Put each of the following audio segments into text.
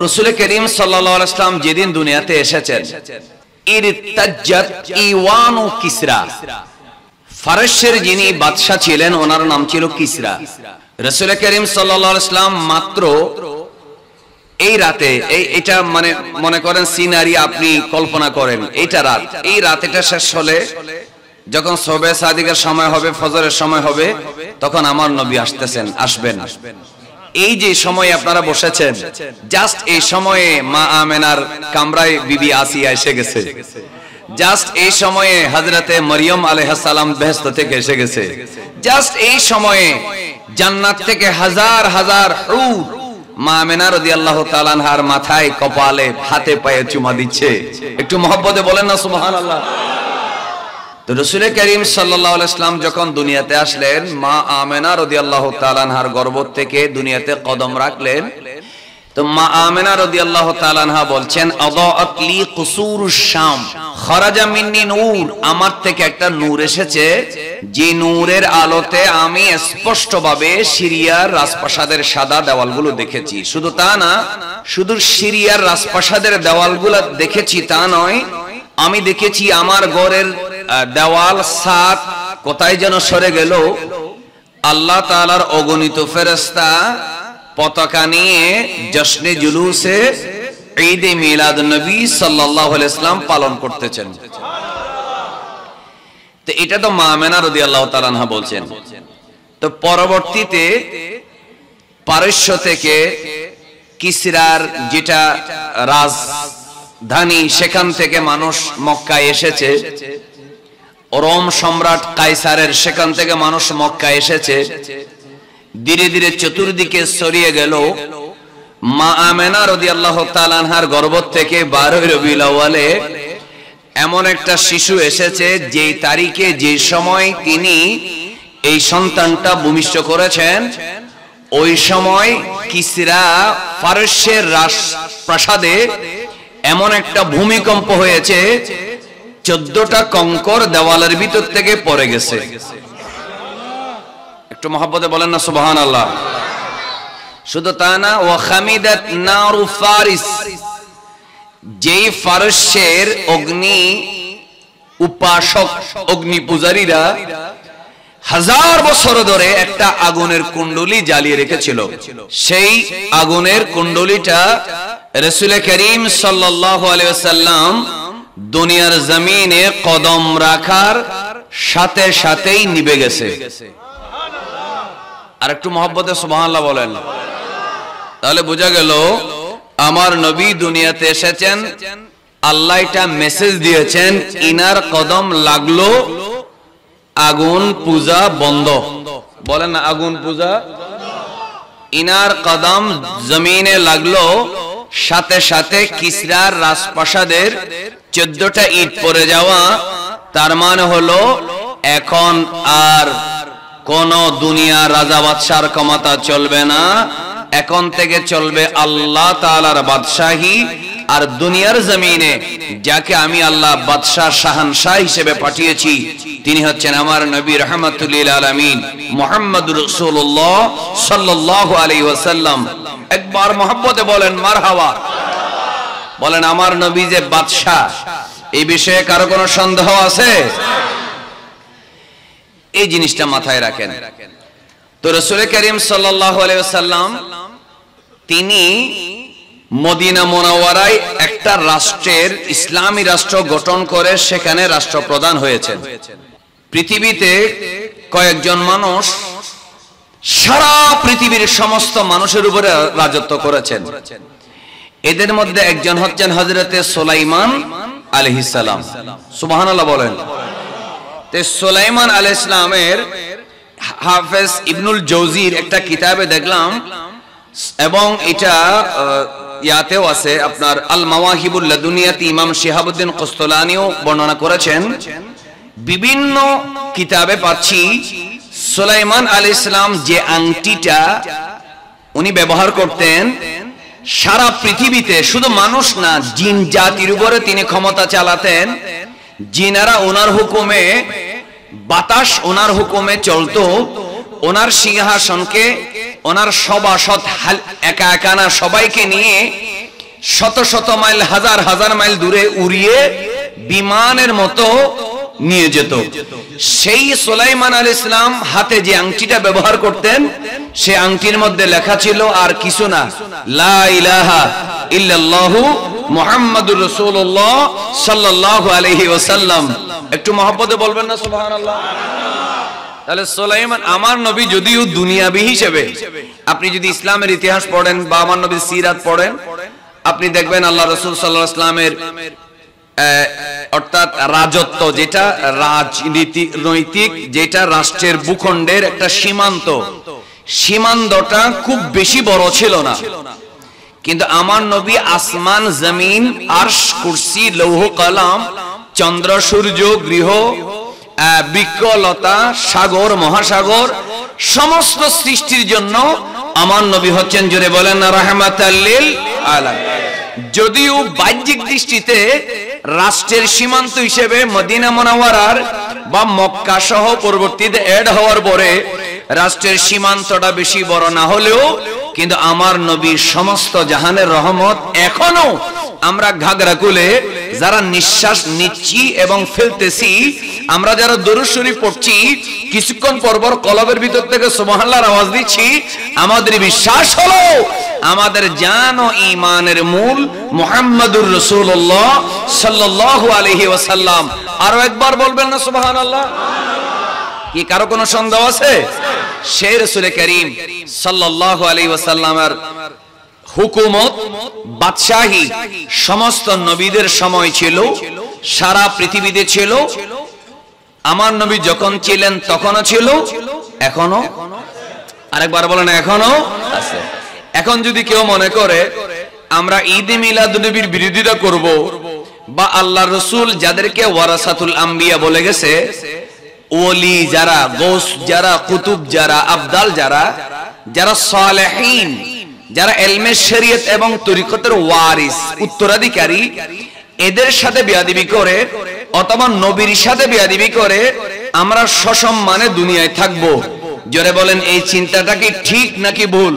রাসূল করিম সাল্লাল্লাহু আলাইহি ওয়াসাল্লাম যেদিন দুনিয়াতে এসেছেন, ইরতাজ্জাত ইওয়ানু কিসরা, ফারসের যিনি বাদশা ছিলেন ওনার নাম ছিল কিসরা। রাসূল করিম সাল্লাল্লাহু আলাইহি ওয়াসাল্লাম মাত্র এই রাতে, এটা মানে মনে করেন সিনারি আপনি কল্পনা করেন, এইটা রাত, এই রাত এটা শেষ হলে যখন সুবহে সাদিকের সময় হবে, ফজরের সময় হবে, তখন আমার নবী আসবেন। এই যে সময়ে আপনারা বসেছেন, জাস্ট এই সময়ে মা আমেনার কামরায় বিবি আসিয়া এসে গেছে, জাস্ট এই সময়ে হযরতে মরিয়ম আলাইহিস সালাম বেহেশত থেকে এসে গেছে, জাস্ট এই সময়ে জান্নাত থেকে হাজার হাজার হুর মা আমেনা রাদিয়াল্লাহু তাআলা আনহার মাথায়, কপালে, হাতে পায়ে চুমা দিচ্ছে। একটু মহব্বতে বলেন না সুবহানাল্লাহ। তো রাসূল করিম সাল্লাল্লাহু আলাইহি ওয়াসাল্লাম যখন দুনিয়াতে আসলেন, মা আমেনা রাদিয়াল্লাহু তাআলা আনহার গর্ভ থেকে দুনিয়াতে কদম রাখলেন। তো মা আমেনা রাদিয়াল্লাহু তাআলা আনহা বলছেন, আদাআত লি কুসুরুশ শাম খারাজা মিন্নি নূর, আমার থেকে একটা নূর এসেছে, যে নূরের আলোতে আমি স্পষ্টভাবে সিরিয়ার রাজপ্রাসাদের সাদা দেওয়ালগুলো দেখেছি। শুধু তা না, শুধু সিরিয়ার রাজপ্রাসাদের দেওয়ালগুলো দেখেছি তা নয়, আমি দেখেছি আমার ঘরের দেওয়াল, ছাদ কোথায় যেন সরে গেল, আল্লাহ তাআলার অগণিত ফেরেশতা পতাকা নিয়ে জশ্নে জুলুসে ঈদে মিলাদ নবী সাল্লাল্লাহু আলাইহি ওয়াসাল্লাম পালন করতেছেন। তো এটা তো মা আমেনা রাদিয়াল্লাহু তাআলা আনহা বলছেন। তো পরবর্তীতে পারস্য থেকে কিসরার যেটা রাজধানী, সেখান থেকে মানুষ মক্কায় এসেছে, রোম সম্রাট কাইসারের সেখান থেকে মানুষ মক্কায় এসেছে, ধীরে ধীরে চতুর্দিকে ছড়িয়ে গেল। মা আমেনা রাদিয়াল্লাহু তাআলা আনহার গর্ভ থেকে 12 রবিউল আউয়ালে এমন একটা শিশু এসেছে, যেই তারিখে, যে সময় তিনি এই সন্তানটা ভূমিষ্ঠ করেছেন, ওই সময় কিসরা ফারসের রাজপ্রাসাদে এমন একটা ভূমিকম্প হয়েছে, 14টা কঙ্কর দেওয়ালের ভিতর থেকে পড়ে গেছে। একটু মহব্বতে বলেন না সুবহানাল্লাহ। শুধু তা না, ওয়া খামিদাত নারু ফারিস, যেই ফারসের অগ্নি উপাসক, অগ্নি পূজারীরা 1000 বছর ধরে একটা আগুনের কুণ্ডলী জ্বালিয়ে রেখেছিল, সেই আগুনের কুণ্ডলীটা রাসূল করিম সাল্লাল্লাহু আলাইহি ওয়াসাল্লাম দুনিয়ার জমিনে কদম রাখার সাথে সাথেই নিভে গেছে। আর একটু মহব্বতে সুবহানাল্লাহ বলেন। তাহলে বোঝা গেল আমার নবী দুনিয়াতে এসেছেন, আল্লাহ এটা মেসেজ দিয়েছেন, ইনার কদম লাগলো, আগুন পূজা বন্ধ। বলেন না, আগুন পূজা। ইনার কদম জমিনে লাগলো, সাথে সাথে কিসরার রাজপ্রাসাদের 14টা ইট পড়ে যাওয়া। তার মানে হলো এখন আর কোন দুনিয়া রাজা বাদশার ক্ষমতা চলবে না, এখন থেকে চলবে আল্লাহ তাআলার বাদশাহী। আর দুনিয়ার জমিনে যাকে আমি আল্লাহ বাদশাহ, শাহানশাহ হিসেবে পাঠিয়েছি, তিনি হচ্ছেন আমার নবী রাহমাতুল লিল আলামিন মুহাম্মদুর রাসূলুল্লাহ সাল্লাল্লাহু আলাইহি ওয়াসাল্লাম। একবার মহব্বতে বলেন মারহাবা। বলেন আমার নবী যে বাদশাহ, এই বিষয়ে কারো কোনো সন্দেহ আছে? এই জিনিসটা মাথায় রাখেন। তো রাসূল করিম সাল্লাল্লাহু আলাইহি ওয়াসাল্লাম তিনি মদিনা মুনাওয়ারায় একটা রাষ্ট্রের, ইসলামী রাষ্ট্র গঠন করে সেখানে রাষ্ট্রপ্রধান হয়েছেন। পৃথিবীতে কয়েকজন মানুষ সারা পৃথিবীর সমস্ত মানুষের উপরে রাজত্ব করেছেন। এদের মধ্যে একজন হচ্ছেন হযরতে সুলাইমান আলাইহিস সালাম। সুবহানাল্লাহ বলেন। তে সুলাইমান আলাইহিস সালামের হাফেজ ইবনুল জৌজির একটা কিতাবে দেখলাম, এবং এটা ইয়াতেও আছে, আপনার আল মাওয়াহিবুল লাদুনিয়াতে ইমাম শিহাবুদ্দিন কুস্তুলানিও বর্ণনা করেছেন। বিভিন্ন কিতাবে পাচ্ছি সুলাইমান আলাইহিস সালাম যে আংটিটা উনি ব্যবহার করতেন, সারা পৃথিবীতে শুধু মানুষ না, জিন জাতির উপরে তিনি ক্ষমতা চালাতেন। জিনারা ওনার হুকুমে, বাতাস ওনার হুকুমে চলতো। ওনার সিংহাসনকে, ওনার সভাসদ একা একা না, সবাইকে নিয়ে শত শত মাইল, হাজার হাজার মাইল দূরে উড়িয়ে বিমানের মতো নিয়ে যেত। সেই সুলাইমান আলাইহিস সালাম হাতে যে আংটিটা ব্যবহার করতেন, সে আংটির মধ্যে লেখা ছিল আর কিছু না, লা ইলাহা ইল্লাল্লাহু মুহাম্মাদুর রাসূলুল্লাহ সাল্লাল্লাহু আলাইহি ওয়াসাল্লাম। একটু মহব্বতে বলবেন না সুবহানাল্লাহ। তাহলে সুলাইমান আমার নবী, যদিও দুনিয়াবি হিসেবে, আপনি যদি ইসলামের ইতিহাস পড়েন বা আমার নবীর সিরাত পড়েন, আপনি দেখবেন আল্লাহ রাসূল সাল্লাল্লাহু আলাইহি ওয়াসাল্লামের অর্থাৎ রাজত্ব, যেটা রাজনৈতিক, যেটা রাষ্ট্রের ভূখণ্ডের একটা সীমান্ত, সীমান্তটা খুব বেশি বড় ছিল না। কিন্তু আমার নবী আসমান, জমিন, আরশ, কুরসি, লৌহ কলম, চন্দ্র, সূর্য, গৃহ, বৃক্ষলতা, সাগর, মহাসাগর, সমস্ত সৃষ্টির জন্য আমার নবী হচ্ছেন, জোরে বলেন না, রাহমাতাল লিল আলামিন। যদিও বাহ্যিক দৃষ্টিতে রাষ্ট্রের সীমান্ত হিসেবে মদিনা মুনাওয়ারার বা মক্কা সহ পরবর্তীতে এড হওয়ার পরে রাষ্ট্রের সীমান্তটা বেশি বড় না হলেও, কিন্তু আমার নবীর সমস্ত জাহানের রহমত এখনো আমরা ঘাগরা কুলে যারা নিঃশ্বাস নিচ্ছি এবং ফেলতেছি, আমরা যারা দরুদ শরীফ পড়ছি, কিছুক্ষণ পরপর কলবের ভিতর থেকে সুবহানাল্লাহর আওয়াজ দিচ্ছি, আমাদের বিশ্বাস হলো আমাদের জান ও ঈমানের মূল মুহাম্মাদুর রাসূলুল্লাহ সাল্লাল্লাহু আলাইহি ওয়াসাল্লাম। আরো একবার বলবেন না সুবহানাল্লাহ? কি কারো কোনো সন্দেহ আছে? সেই রাসূল করিম সাল্লাল্লাহু আলাইহি ওয়াসাল্লামের হুকুমত, বাদশাহী সমস্ত নবীদের সময় ছিল, সারা পৃথিবীতে ছিল। আমার নবী যখন ছিলেন তখনও ছিল, এখনো, আরেকবার বলেন, এখনো আছে। এখন যদি কেউ মনে করে আমরা ঈদ মিলাদুন্নবীর বিরোধিতা করব, বা আল্লাহ রাসূল যাদেরকে ওয়ারাসাতুল আম্বিয়া বলে গেছে, ওলি যারা, গৌস যারা, কুতুব যারা, আবদাল যারা, যারা সালেহীন, যারা ইলমে শরীয়ত এবং তরিকতের ওয়ারিস, উত্তরাধিকারী, এদের সাথে বেয়াদবি করে অথবা নবীর সাথে বেয়াদবি করে আমরা সসম্মানে দুনিয়ায় থাকবো, জোরে বলেন এই চিন্তাটা কি ঠিক নাকি ভুল?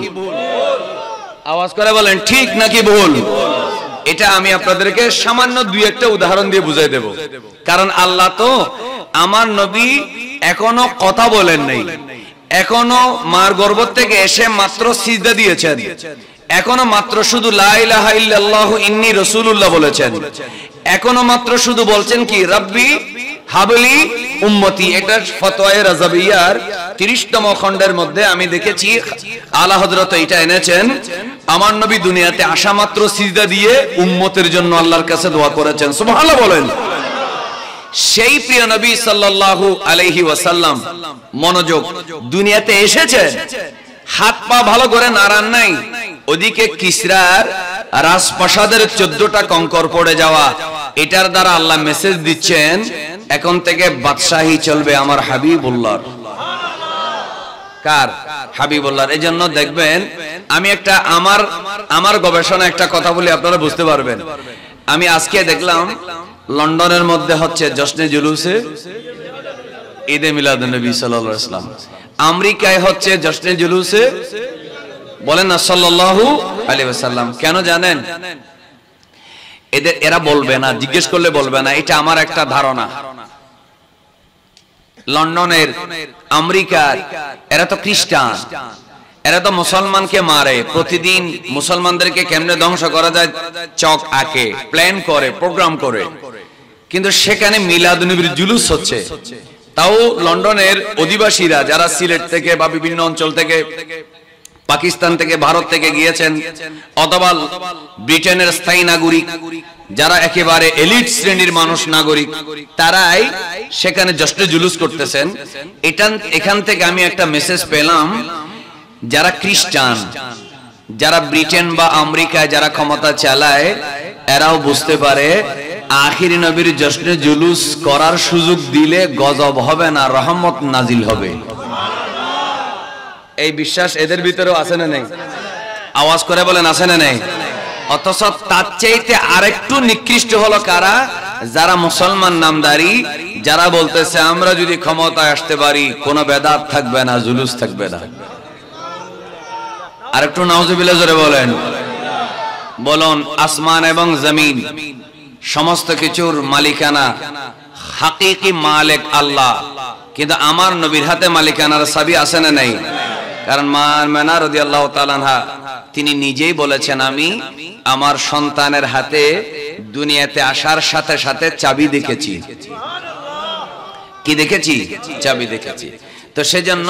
আওয়াজ করে বলেন, ঠিক নাকি ভুল? এটা আমি আপনাদেরকে সামান্য দুই একটা উদাহরণ দিয়ে বুঝাই দেব। কারণ আল্লাহ তো আমার নবী এখনো কথা বলেন নাই, এখনো মার গর্ভ থেকে এসে মাত্র সিজদা দিয়েছেন, এখনো মাত্র শুধু লা ইলাহা ইল্লাল্লাহু ইন্নী রাসূলুল্লাহ বলেছেন, এখনো মাত্র শুধু বলছেন কি রাব্বি হাবলি উম্মতি। এটা ফতোয়ায়ে রাজাবিয়ার 30তম খণ্ডের মধ্যে আমি দেখেছি আলা হযরত এটা এনেছেন, আমার নবী দুনিয়াতে আসা মাত্র সিজদা দিয়ে উম্মতের জন্য আল্লাহর কাছে দোয়া করেছেন। সুবহানাল্লাহ বলেন। সেই প্রিয় নবী সাল্লাল্লাহু আলাইহি ওয়াসাল্লাম মনোযোগ, দুনিয়াতে এসেছেন, হাত পা ভালো করে নাড়ান নাই, ওদিকে কিসরার রাজপ্রাসাদের 14টা কঙ্কর পড়ে যাওয়া, এটার দ্বারা আল্লাহ মেসেজ দিচ্ছেন এখন থেকে বাদশাহী চলবে আমার হাবিবুল্লাহর। কার? হাবিবুল্লাহর। এজন্য দেখবেন আমি একটা আমার গবেষণা একটা কথা বলি, আপনারা বুঝতে পারবেন। আমি আজকে দেখলাম লন্ডনের মধ্যে হচ্ছে জশ্নে জুলুসে ঈদে মিলাদুন্নবী সাল্লাল্লাহু আলাইহি ওয়াসাল্লাম, আমেরিকায় হচ্ছে জশ্নে জুলুসে, বলেন না সাল্লাল্লাহু আলাইহি ওয়াসাল্লাম। কেন জানেন? এরা বলবে না, জিজ্ঞেস করলে বলবে না, এটা আমার একটা ধারণা। লন্ডনের, আমেরিকার এরা তো খ্রিস্টান, এরা তো মুসলমানকে মারে, প্রতিদিন মুসলমানদেরকে কেমনে ধ্বংস করা যায় চক আঁকে, প্ল্যান করে, প্রোগ্রাম করে, কিন্তু সেখানে মিলাদুন্নবীর জুলুস হচ্ছে। তাও লন্ডনের অধিবাসীরা যারা সিলেট থেকে বা বিভিন্ন অঞ্চল থেকে, পাকিস্তান থেকে, ভারত থেকে গিয়েছেন, অথবা ব্রিটেনের স্থায়ী নাগরিক যারা একেবারে এলিট শ্রেণীর মানুষ, নাগরিক, তারাই সেখানে জশ্নে জুলুস করতেছেন। এখান থেকে আমি একটা মেসেজ পেলাম, যারা খ্রিস্টান, যারা ব্রিটেন বা আমেরিকায় যারা ক্ষমতা চালায়, এরাও বুঝতে পারে আখির নবীর জশ্নে জুলুস করার সুযোগ দিলে গজব হবে না, রহমত নাজিল হবে। এই বিশ্বাস এদের ভিতরেও আছে না নেই? আওয়াজ করে বলেন, আছে না নেই? অথচ তার চাইতে আরেকটু নিকৃষ্ট হলো কারা? যারা মুসলমান নামদারি, যারা বলতেছে আমরা যদি ক্ষমতায় আসতে পারি কোনো বেদাত থাকবে না, জুলুস থাকবে না। আরেকটু নাউজুবিল্লাহ জোরে বলেন। বলুন আসমান এবং জমিন সমস্ত কিছুর মালিকানা হাকিকি মালিক আল্লাহ, কিন্তু আমার নবীর হাতে মালিকানার চাবি আছে না নাই? কারণ মা আমেনা রাদিয়াল্লাহু তাআলা আনহা তিনি নিজেই বলেছেন, আমি আমার সন্তানের হাতে দুনিয়াতে আসার সাথে সাথে চাবি দেখেছি। কি দেখেছি? চাবি দেখেছি। তো সেজন্য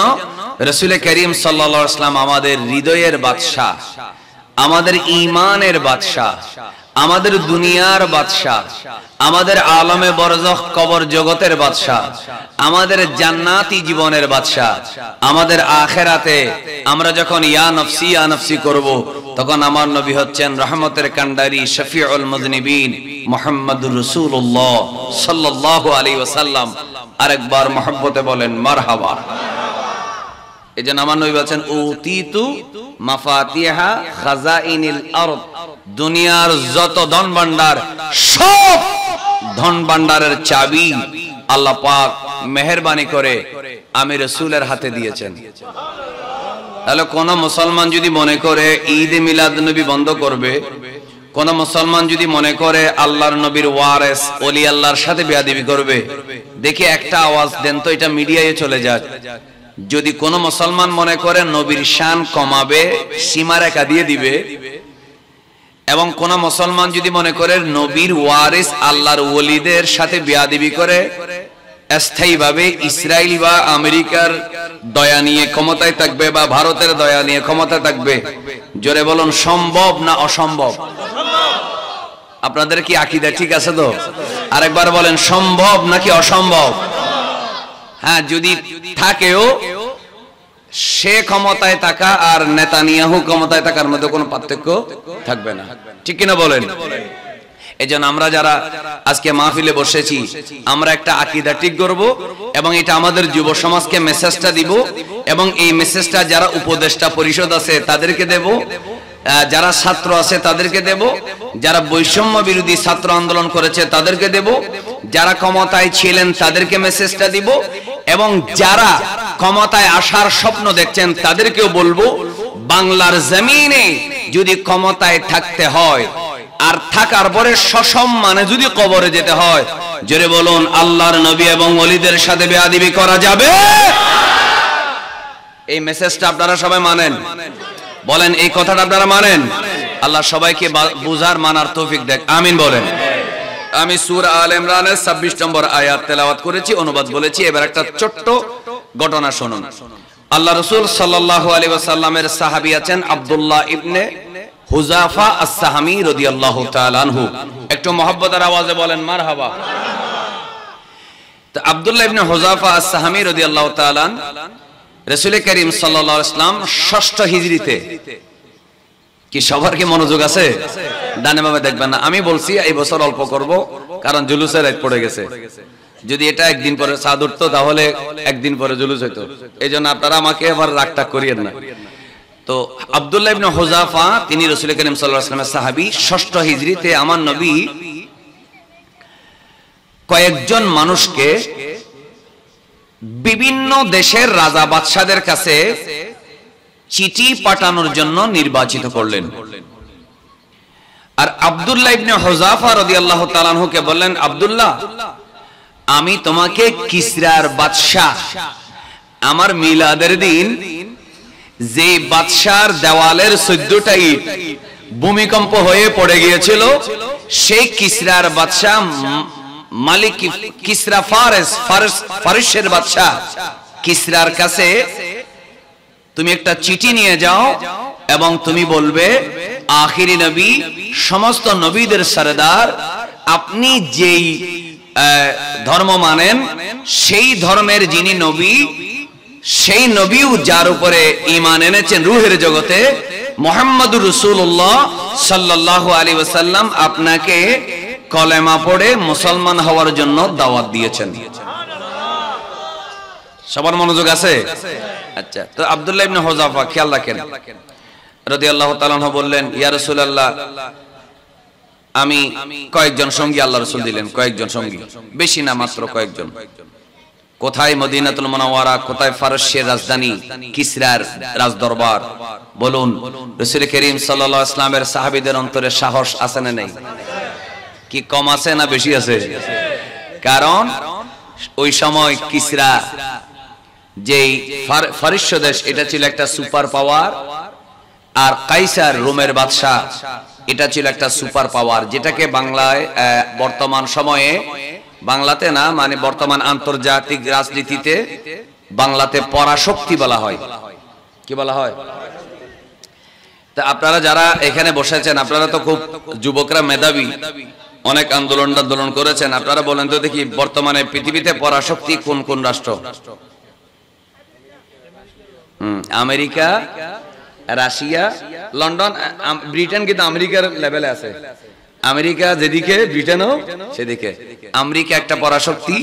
রাসূল করিম সাল্লাল্লাহু আলাইহি ওয়াসাল্লাম আমাদের হৃদয়ের বাদশা, আমাদের ঈমানের বাদশা, আমাদের দুনিয়ার বাদশা, আমাদের আলমে বরজখ কবর জগতের বাদশা, আমাদের জান্নাতি জীবনের বাদশা, আমাদের আখিরাতে আমরা যখন ইয়া নফসি করব, তখন আমার নবী হচ্ছেন রহমতের কান্ডারি শফিউল মুযনিবিন মুহাম্মদুর রাসূলুল্লাহ সাল্লাল্লাহু আলাইহি ওয়াসাল্লাম। আরেকবার মহব্বতে বলেন মারহাবা। এজন্য আমার নবী বলেন উতিতু মাফাতিহা খাজাইনিল আরদ, দুনিয়ার যত ধন ভান্ডার সব ধন ভান্ডারের চাবি আল্লাহ পাক মেহেরবানি করে আমি রাসূলের হাতে দিয়েছেন। তাহলে কোন মুসলমান যদি মনে করে ঈদ মিলাদ নবী বন্ধ করবে, কোন মুসলমান যদি মনে করে আল্লাহর নবীর ওয়ারিস ওলি আল্লাহর সাথে বেয়াদবি করবে, দেখি একটা আওয়াজ দেন তো, এটা মিডিয়ায় চলে যাক। যদি কোন মুসলমান মনে করে নবীর শান কমাবে, সীমারেখা দিয়ে দিবে, এবং কোন মুসলমান যদি মনে করে নবীর ওয়ারিস আল্লাহর ওলিদের সাথে বেয়াদবি করে স্থায়ীভাবে ইসরায়েল বা আমেরিকার দয়া নিয়ে ক্ষমতায় থাকবে বা ভারতের দয়া নিয়ে ক্ষমতায় থাকবে, জোরে বলুন সম্ভব না অসম্ভব? আপনাদের কি আকীদা ঠিক আছে তো? আরেকবার বলেন সম্ভব নাকি অসম্ভব? হ্যাঁ, যদি থাকেও সে ক্ষমতায় থাকা আর নেতানিয়াহু ক্ষমতায় থাকার মধ্যে কোনো পার্থক্য থাকবে না, ঠিক কিনা বলেন? এজন্য আমরা যারা আজকে মাহফিলে বসেছি, আমরা একটা আকীদা ঠিক করব এবং এটা আমাদের যুব সমাজকে মেসেজটা দিব, এবং এই মেসেজটা যারা উপদেষ্টা পরিষদ আছে তাদেরকে দেব, যারা ছাত্র আছে তাদেরকে দেব, যারা বৈষম্য বিরোধী ছাত্র আন্দোলন করেছে তাদেরকে দেব, যারা ক্ষমতায় ছিলেন তাদেরকে মেসেজটা দিব, এবং যারা ক্ষমতায় আসার স্বপ্ন দেখছেন তাদেরকেও বলবো, বাংলার জমিনে যদি ক্ষমতায় থাকতে হয় আর থাকার পরে সসম্মানে যদি কবরে যেতে হয়, জোরে বলুন আল্লাহর নবী এবং ওলিদের সাথে বেয়াদবি করা যাবে? এই মেসেজটা আপনারা সবাই মানেন? বলেন এই কথাটা আপনারা মানেন? আল্লাহ সবাইকে বুঝার মানার তৌফিক দেখ, আমিন বলেন। আমি সূরা আলে ইমরানের 26 নম্বর আয়াত তেলাওয়াত করেছি, অনুবাদ বলেছি। এবার একটা ছোট্ট ঘটনা শুনুন। আল্লাহ রাসূল সাল্লাল্লাহু আলাইহি ওয়াসাল্লামের সাহাবী আছেন আব্দুল্লাহ ইবনে হুযাফা আস-সাহামী রাদিয়াল্লাহু তাআলা আনহু। একটু মহব্বতের আওয়াজে বলেন মারহাবা। তো আব্দুল্লাহ ইবনে হুযাফা আস-সাহামী রাদিয়াল্লাহু তাআলা রাসূল করিম সাল্লাল্লাহু আলাইহি ওয়াসাল্লাম 6ষ্ঠ হিজরিতে, কি সবার কি মনোযোগ আছে? ডানে বামে দেখবেন না, আমি বলছি এই বছর অল্প করব কারণ জুলুসের রাত পড়ে গেছে। যদি এটা একদিন পরে চাঁদ উঠতো তাহলে একদিন পরে জুলুস হইতো, এই জন্য আপনারা আমাকে আবার রাগটা করিয়েন না। তো আব্দুল্লাহ ইবনে হুযাফা তিনি রাসূল করিম সাল্লাল্লাহু আলাইহি ওয়াসাল্লামের সাহাবী। 6ষ্ঠ হিজরিতে আমার নবী কয়েকজন মানুষকে বিভিন্ন দেশের রাজা বাদশাদের কাছে চিঠি পাঠানোর জন্য নির্বাচিত করলেন। আর আব্দুল্লাহ ইবনে হুযাফা রাদিয়াল্লাহু তাআলা আনহুকে বললেন, আব্দুল্লাহ, আমি তোমাকে কিসরার বাদশা আমার মিলাদের দিন যে বাদশার দেওয়ালের 14টা ইট ভূমিকম্প হয়ে পড়ে গিয়েছিল, সেই কিসরার বাদশা মালিক কিসরা ফারসের বাদশা কিসরার কাছে তুমি একটা চিঠি নিয়ে যাও এবং তুমি বলবে, আখিরি নবী, সমস্ত নবীদের সরদার, আপনি যেই ধর্ম মানেন সেই ধর্মের যিনি নবী, সেই নবীও যার উপরে ঈমান এনেছেন রূহের জগতে, মুহাম্মদুর রাসূলুল্লাহ সাল্লাল্লাহু আলাইহি ওয়াসাল্লাম আপনাকে কলেমা পড়ে মুসলমান হওয়ার জন্য দাওয়াত দিয়েছেন। সবার মনোযোগ আছে? আচ্ছা, তো আব্দুল্লাহ ইবনে হুযাফা খেয়াল রাখেন রাদিয়াল্লাহু তাআলা আনহু বললেন, ইয়া রাসূলুল্লাহ, আমি কয়েকজন সঙ্গী, আল্লাহ রাসূল দিলেন কয়েকজন সঙ্গী, বেশি না, মাত্র কয়েকজন। কোথায় মদিনাতুল মুনাওয়ারা, কোথায় ফারসের রাজধানী কিসরার রাজদরবার? বলুন, রাসূল করিম সাল্লাল্লাহু আলাইহি ওয়াসাল্লামের সাহাবীদের অন্তরে সাহস আছে না নেই? কি কম আছে না বেশি আছে? কারণ ওই সময় কিসরা যেই ফারস্য দেশ, এটা ছিল একটা সুপার পাওয়ার, আর কাইসার রোমের বাদশা এটা ছিল একটা সুপার পাওয়ার, যেটাকে বাংলায় বর্তমান সময়ে, বাংলাতে না মানে বর্তমান আন্তর্জাতিক রাজনীতিতে বাংলাতে পরাশক্তি বলা হয়। কি বলা হয়? তা আপনারা যারা এখানে বসেছেন, আপনারা তো খুব যুবকরা, মেধাবী, অনেক আন্দোলন করেছেন, আপনারা বলেন তো দেখি বর্তমানে পৃথিবীতে পরাশক্তি কোন কোন রাষ্ট্র? আমেরিকা, রাশিয়া, লন্ডন, ব্রিটেন কিন্তু আমেরিকার লেভেলে আছে। আমেরিকা যেদিকে, ব্রিটেনও সেদিকে। আমেরিকা একটা পরাশক্তি,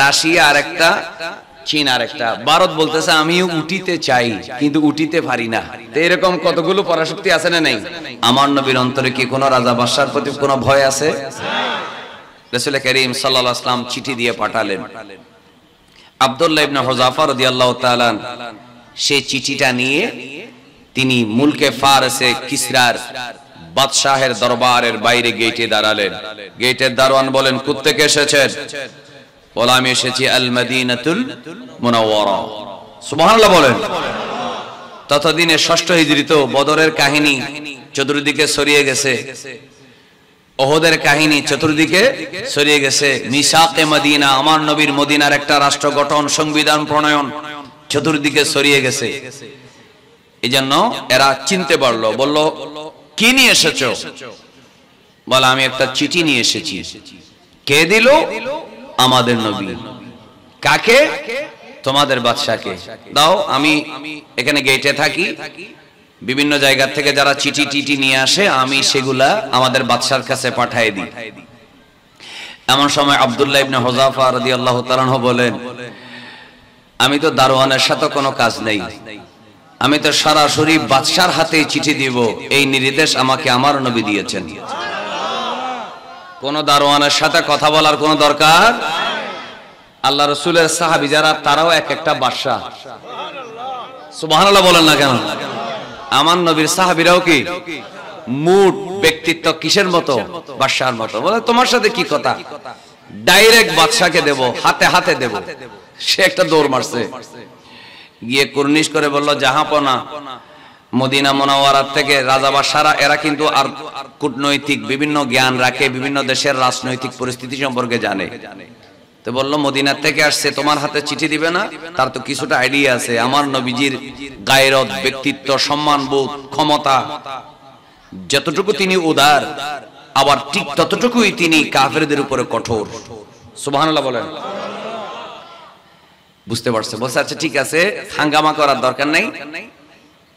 রাশিয়া আর একটা, চীন আর একটা। ভারত বলতেছে আমিও উঠিতে চাই কিন্তু উঠিতে পারি না। তো এরকম কতগুলো পরাশক্তি আছে না নেই? আমার নবীর অন্তরে কি কোনো রাজা বাদশার প্রতি কোনো ভয় আছে? রাসূল করিম সাল্লাল্লাহু আলাইহি ওয়াসাল্লাম চিঠি দিয়ে পাঠালেন। আব্দুল্লাহ ইবনে হুযাফা রাদিয়াল্লাহু তাআলা সেই চিঠিটা নিয়ে তিনি মুলকে ফারসে কিসরার বাদশাহের দরবারের বাইরে গেটে দাঁড়ালেন। গেটের দারোয়ান বলেন, কোথা থেকে এসেছেন? বলে, আমি এসেছি আল মদিনাতুল মুনাওয়ারা। সুবহানাল্লাহ বলেন। ততদিনে 6ষ্ঠ হিজরিতে বদরের কাহিনী চতুর্দিকে ছড়িয়ে গেছে, ওহদের কাহিনী চতুর্দিকে ছড়িয়ে গেছে, মিসাকে মদিনা, আমার নবীর মদিনার একটা রাষ্ট্র গঠন, সংবিধান প্রণয়ন চতুর্দিকে ছড়িয়ে গেছে। এজন্য এরা চিনতে পারলো, বলল, কি নিয়ে এসেছো? বলে, আমি একটা চিঠি নিয়ে এসেছি। কে দিল? আমাদের নবী। কাকে? তোমাদের বাদশাকে। দাও, আমি এখানে গেটে থাকি, বিভিন্ন জায়গা থেকে যারা চিঠি টিটি নিয়ে আসে আমি সেগুলা আমাদের বাদশার কাছে পাঠিয়ে দিই। এমন সময় আব্দুল্লাহ ইবনে হুযাফা রাদিয়াল্লাহু তাআলা বলেন, আমি তো দারোয়ানের সাথে কোনো কাজ নেই, আমি তো সরাসরি বাদশার হাতে চিঠি দিব, এই নির্দেশ আমাকে আমার নবী দিয়েছেন। কোন দারোয়ানের সাথে কথা বলার কোনো দরকার? আল্লাহ রাসূলের সাহাবী যারা, তারাও এক একটা বাদশা। সুবহানাল্লাহ বলেন না কেন? আমার নবীর সাহাবীরাও কি মুড ব্যক্তিত্ব কিসের মতো? বাদশার মতো। বলে, তোমার সাথে কি কথা? ডাইরেক্ট বাদশাকে দেব, হাতে হাতে দেব। সে একটা দৌড় মারছে, গিয়ে কুর্নিশ করে বলল, জাহাপনা, মদিনা মুনাওয়ারা থেকে রাজা বাদশারা, এরা কিন্তু আর কূটনৈতিক বিভিন্ন জ্ঞান রাখে, বিভিন্ন দেশের রাজনৈতিক পরিস্থিতি সম্পর্কে জানে। তো বলল, মদিনার থেকে আসছে, তোমার হাতে চিঠি দিবে না? তার তো কিছুটা আইডিয়া আছে, আমার নবীজির গায়রত, ব্যক্তিত্ব, সম্মানবোধ, ক্ষমতা, যতটুকু তিনি উদার, আবার ঠিক ততটুকুই তিনি কাফেরদের উপরে কঠোর। সুবহানাল্লাহ বলেন। বুঝতে পারছে? বলছে, আচ্ছা ঠিক আছে, হাঙ্গামা করার দরকার নাই,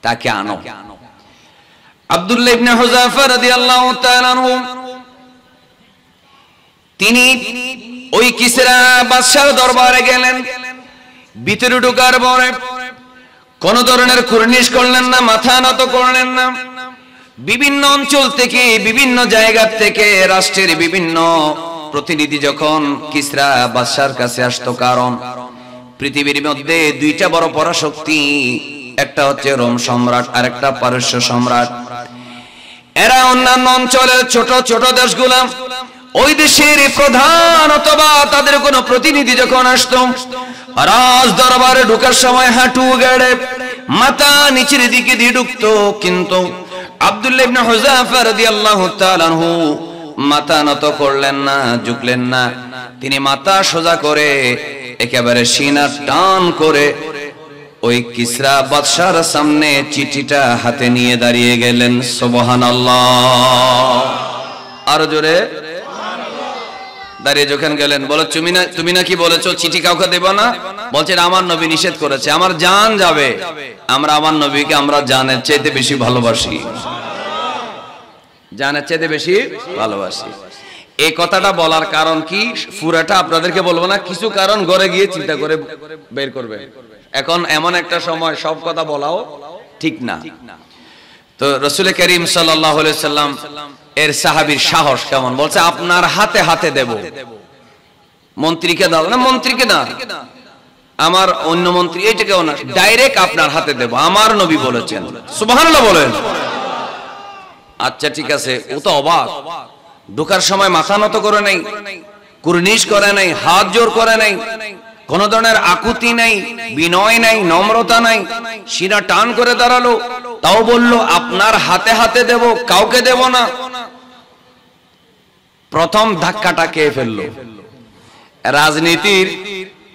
তাকে আনো। আব্দুল্লাহ ইবনে হুযাফা রাদিয়াল্লাহু তাআলা আনহু তিনি ওই কিসরা বাদশার দরবারে গেলেন। ভিতরে ঢোকার পরে কোন ধরনের কুর্নিশ করলেন না, মাথা নত করলেন না। বিভিন্ন অঞ্চল থেকে, বিভিন্ন জায়গা থেকে রাষ্ট্রের বিভিন্ন প্রতিনিধি যখন কিসরা বাদশার কাছে আসতো, কারণ পৃথিবীর মধ্যে দুইটা বড় পরাশক্তি, একটা হচ্ছে রোম সম্রাট আর একটা পারস্য সম্রাট। এরা অন্যান্য অঞ্চলের ছোট ছোট দেশগুলা, ওই দেশের প্রধান অথবা তাদের কোনো প্রতিনিধি যখন আসতো, রাজ দরবারে ঢোকার সময় হাঁটু গেড়ে মাথা নিচের দিকে দিয়ে ঢুকতো। কিন্তু আব্দুল্লাহ ইবনে হুযাফা রাদিয়াল্লাহু তাআলা আনহু মাথা নত করলেন না, ঝুঁকলেন না। তিনি মাথা সোজা করে একেবারে সিনা টান করে ওই কিসরা বাদশার সামনে চিঠিটা হাতে নিয়ে দাঁড়িয়ে গেলেন। সুবহানাল্লাহ। আরো জোরে দাঁড়িয়ে যখন গেলেন, বলো, তুমি নাকি বলেছো চিঠি কাউকে দেব না? বলছেন, আমার নবী নিষেধ করেছে, আমার জান যাবে। আমরা আমার নবীকে আমরা জানের চাইতে বেশি ভালোবাসি, জানের চাইতে বেশি ভালোবাসি। এই কথাটা বলার কারণ কি পুরাটা আপনাদেরকে বলবো না, কিছু কারণ ঘরে গিয়ে চিন্তা করে বের করবে। এখন এমন একটা সময় সব কথা বলাও ঠিক না। তো রাসূল করিম সাল্লাল্লাহু আলাইহি সাল্লাম এর সাহাবীর সাহস কেমন, বলছে, আপনার হাতে হাতে দেব। মন্ত্রীকে দাও না, মন্ত্রীকে দাও, আমার অন্য মন্ত্রী এইটাকেও না, ডাইরেক্ট আপনার হাতে দেব, আমার নবী বলেছেন। সুবহানাল্লাহ বলেন। আচ্ছা ঠিক আছে। ও তো অবাক, ঢোকার সময় মাথা নত করে নাই, কুর্নিশ করে নাই, হাত জোর করে নাই, কোন ধরনের আকুতি নাই, বিনয় নাই, নম্রতা নাই, সিনা টান করে দাঁড়ালো, তাও বলল আপনার হাতে হাতে দেব, কাউকে দেব না। প্রথম ধাক্কাটা কে ফেললো? রাজনীতির,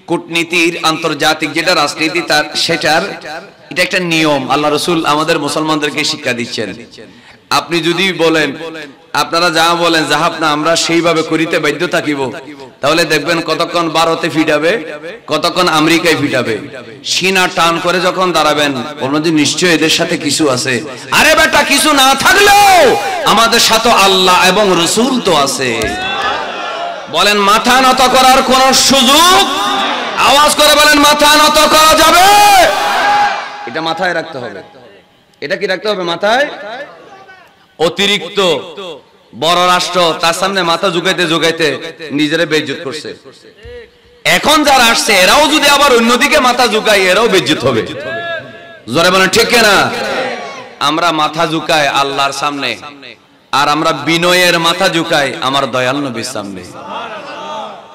কূটনীতির, আন্তর্জাতিক যেটা রাজনীতি তার সেটার এটা একটা নিয়ম। আল্লাহ রাসূল আমাদের মুসলমানদেরকে শিক্ষা দিচ্ছেন। আপনি যদি বলেন আপনারা যা বলেন যাহাব না, আমরা সেইভাবে করিতে বাধ্য থাকিব, তাহলে দেখবেন কতক্ষণ ভারতে ফিটাবে, কতক্ষণ আমেরিকায় ফিটাবে। সিনা টান করে যখন দাঁড়াবেন বলবেন যে নিশ্চয় এদের সাথে কিছু আছে। আরে বেটা, কিছু না থাকলেও আমাদের সাথে আল্লাহ এবং রাসূল তো আছে। বলেন মাথা নত করার কোন সুযোগ? আওয়াজ করে বলেন মাথা নত করা যাবে? এটা মাথায় রাখতে হবে। এটা কি রাখতে হবে মাথায়? অতিরিক্ত বড় রাষ্ট্র, তার সামনে মাথা ঝুঁকাইতে ঝুঁকাইতে নিজেরা বেইজ্জত করছে। এখন যারা আসছে এরাও যদি আবার অন্যদিকে মাথা ঝুঁকায়, এরাও বেইজ্জত হবে। জোরে বলেন ঠিক না? আমরা মাথা ঝুঁকাই আল্লাহর সামনে, আর আমরা বিনয়ের মাথা ঝুঁকাই আমার দয়াল নবীর সামনে।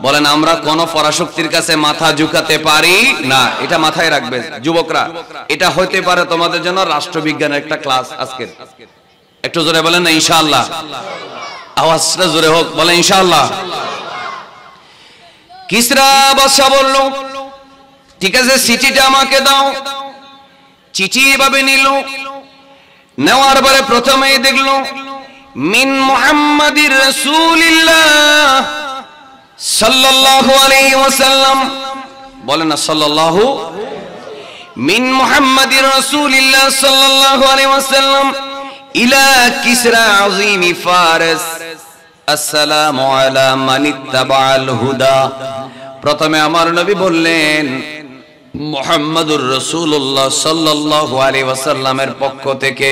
বলেন আমরা কোন পরাশক্তির কাছে মাথা ঝুঁকাতে পারি না। এটা মাথায় রাখবে যুবকরা। এটা হইতে পারে তোমাদের জন্য রাষ্ট্রবিজ্ঞানের একটা ক্লাস আজকের। একটু জোরে বলেন না ইনশাআল্লাহ? আওয়াজটা জোরে হোক, বলেন ইনশাআল্লাহ। কিসরা বাদশা বলল ঠিক আছে চিঠিটা আমাকে দাও। চিঠি এভাবে নিল, নেওয়ার পরে প্রথমেই দেখলো মিন মুহাম্মাদির রাসূলিল্লাহ সাল্লাল্লাহু আলাইহি ওয়াসাল্লাম। বলেন না সাল্লাল্লাহু। মিন মুহাম্মাদির রাসূলিল্লাহ সাল্লাল্লাহু আলাইহি ওয়াসাল্লাম ইলা কিসরা আযীমি ফারিস আসসালামু আলা মান ইত্তাবাআল হুদা। প্রথমে আমার নবী বললেন মুহাম্মাদুর রাসূলুল্লাহ সাল্লাল্লাহু আলাইহি ওয়াসাল্লামের পক্ষ থেকে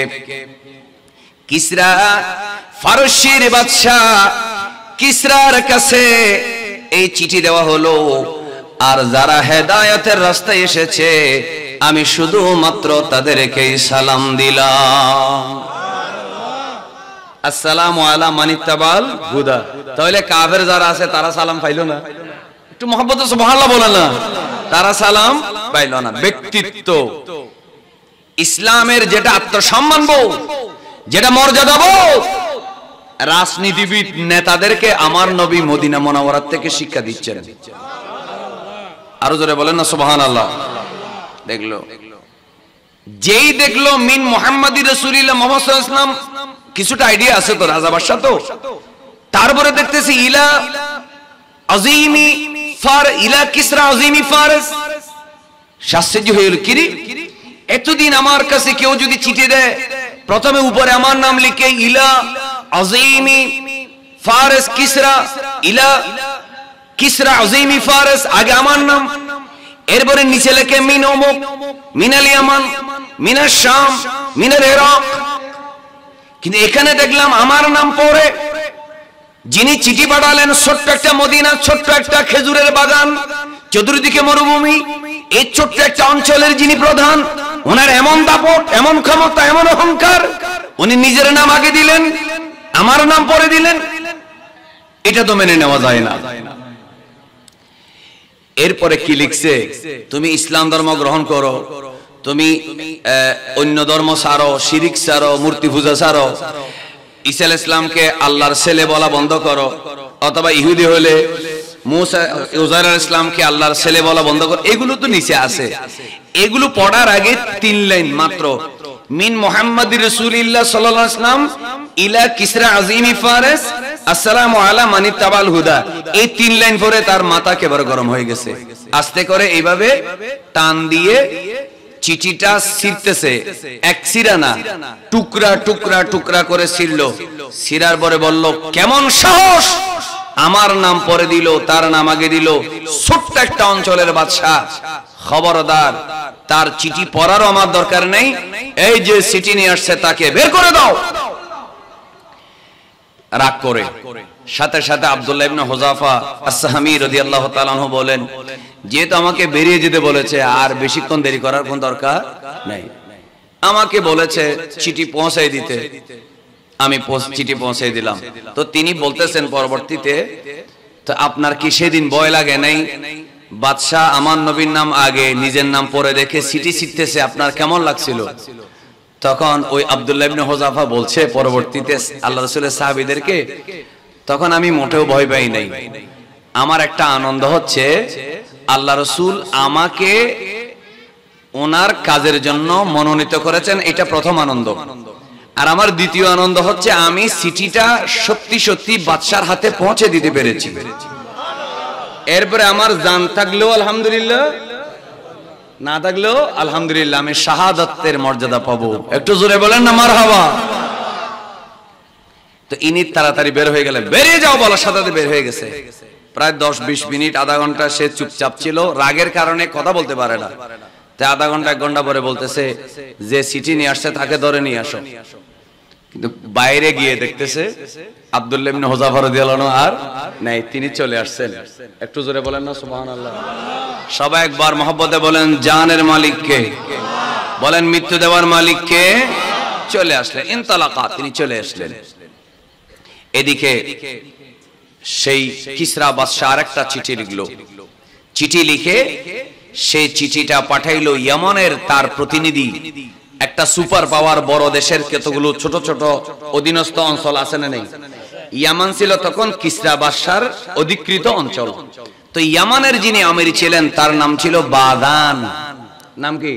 কিসরা ফারসির বাদশা কিসরার কাছে এই চিঠি দেওয়া হলো। আর যারা হেদায়েতের রাস্তায় এসেছে আমি শুধুমাত্র তাদেরকেই সালাম দিলাম। আসসালামু আলা মান ইত্তাবাল হুদা। তাহলে কাফের যারা আছে তারা সালাম পাইলো না? একটু মুহাব্বতে সুবহানাল্লাহ বলেন না। তারা সালাম পাইলো না। ব্যক্তিত্ব, ইসলামের যেটা আত্মসম্মান বোধ, যেটা মর্যাদা বোধ, রাজনীতিবিদ নেতাদেরকে আমার নবী মদিনা মুনাওয়ারা থেকে শিক্ষা দিচ্ছেন। আরো জোরে বলেন না সুবহানাল্লাহ। দেখলো, যেই দেখলো মিন মুহাম্মাদির রাসূলিল্লাহ মুহাম্মদ সাল্লাল্লাহু আলাইহি ওয়াসাল্লাম, কিছুটা আইডিয়া আছে তো, রাজা বাদশা তো। তারপরে দেখতেছি ইলা আযীমি ফার ইলা কিসরা আযীমি ফারিস। শাস্ত্রজি হইল কিরি, এতদিন আমার কাছে কেউ যদি চিঠি দেয় প্রথমে উপরে আমার নাম লিখে ইলা আযীমি ফারিস কিসরা, ইলা কিসরা আযীমি ফারিস, আগে আমার নাম, এরপরে নিচে লেখে মিন অমুক, মিনাল ইয়ামান, মিনাশ শাম, মিনাল ইরাক। কিন্তু এখানে দেখলাম আমার নাম পড়ে যিনি চিঠি পাঠালেন ছোট্ট একটা মদিনা, ছোট্ট একটা খেজুরের বাগান, চতুর্দিকে মরুভূমি, এই ছোট্ট একটা অঞ্চলের যিনি প্রধান, ওনার এমন দাপট, এমন ক্ষমতা, এমন অহংকার, উনি নিজের নাম আগে দিলেন, আমার নাম পরে দিলেন। এটা তো মেনে নেওয়া যায় না। এরপরে কি লিখছে, তুমি ইসলাম ধর্ম গ্রহণ করো, তুমি অন্য ধর্ম ছাড়ো, শিরিক ছাড়ো, মূর্তি পূজা ছাড়ো, ঈসা ইসলামকে আল্লাহর ছেলে বলা বন্ধ করো, অথবা ইহুদি হলে মুসা উজাইর আলাইহিস সালামকে আল্লাহর ছেলে বলা বন্ধ করো। এগুলো তো নিচে আছে। এগুলো পড়ার আগে 3 লাইন মাত্র, মিন মুহাম্মাদির রাসূলিল্লাহ সাল্লাল্লাহু আলাইহি ওয়াসাল্লাম ইলা কিসরা আযীমি ফারিস আসসালামু আলা মান ইত্তাবাল হুদা, এই 3 লাইন পরে তার মাথা একেবারে গরম হয়ে গেছে। আস্তে করে এইভাবে টান দিয়ে চিঠিটা ছিঁড়তেছে, এক ছিঁড়া না, টুকরা টুকরা টুকরা করে ছিঁড়লো। ছিঁড়ার পরে বলল কেমন সাহস, আমার নাম পরে দিল, তার নাম আগে দিল, ছোট্ট একটা অঞ্চলের বাদশা, খবরদার, তার চিঠি পড়ারও আমার দরকার নেই, এই যে চিঠি নিয়ে আসছে তাকে বের করে দাও। রাগ করে। সাথে সাথে আব্দুল্লাহ ইবনে হুযাফা আস-সাহামী রাদিয়াল্লাহু তাআলা আনহু বলেন, যেহেতু আমাকে বেরিয়ে যেতে বলেছে আর বেশিক্ষণ দেরি করার কোনো দরকার নাই, আমাকে বলেছে চিঠি পৌঁছাই দিতে, আমি চিঠি পৌঁছাই দিলাম। তো তিনি বলতেছেন পরবর্তীতে, তো আপনার কি সেদিন ভয় লাগে নাই? বাদশাহ আমার নবীর নাম আগে নিজের নাম পরে দেখে চিঠি ছিটতেছে, আপনার কেমন লাগছিল? তখন ওই আব্দুল্লাহ ইবনে হুযাফা বলছে পরবর্তীতে আল্লাহ রাসূলের সাহাবীদেরকে, তখন আমি মোটেও ভয় পাই নাই। আমার একটা আনন্দ হচ্ছে আল্লাহ রাসূল আমাকে ওনার কাজের জন্য মনোনীত করেছেন, এটা প্রথম আনন্দ। আর আমার দ্বিতীয় আনন্দ হচ্ছে আমি চিঠিটা সত্যি সত্যি বাদশার হাতে পৌঁছে দিতে পেরেছি। এরপরে আমার জান থাকলেও আলহামদুলিল্লাহ, না থাকলেও আলহামদুলিল্লাহ, আমি শাহাদাতের মর্যাদা পাবো। একটু জোরে বলেন না মারহাবা। তো ইনি তাড়াতাড়ি বের হয়ে গেলেন। বেরিয়ে যাও বলার সাথে বের হয়ে গেছে। প্রায় 10-20 মিনিট, আধা ঘন্টা সে চুপচাপ ছিল, রাগের কারণে কথা বলতে পারে না। তাই আধা ঘন্টা 1 ঘন্টা পরে বলতেছে, যে চিঠি নিয়ে আসছে তাকে ধরে নিয়ে আসো। কিন্তু বাইরে গিয়ে দেখতেছে আব্দুল্লাহ ইবনে হুযাফা রাদিয়াল্লাহু আনহু আর নাই, তিনি চলে আসছেন। একটু জোরে বলেন না সুবহানাল্লাহ। সবাই একবার মহব্বতে বলেন, জানের মালিক কে? বলেন, মৃত্যু দেওয়ার মালিক কে? চলে আসলেন, ইনতালাকা, তিনি চলে আসলেন। এদিকে সেই কিসরা বাদশা আরেকটা চিঠি লিখলো। চিঠি লিখে সেই চিঠিটা পাঠাইলো ইয়ামানের তার প্রতিনিধি, একটা সুপার পাওয়ার বড় দেশের কতগুলো ছোট ছোট অধীনস্থ অঞ্চল আছে না নেই? ইয়ামান ছিল তখন কিসরা বাদশার অধিকৃত অঞ্চল। তো ইয়ামানের যিনি আমির ছিলেন তার নাম ছিল বাজান। নাম কি?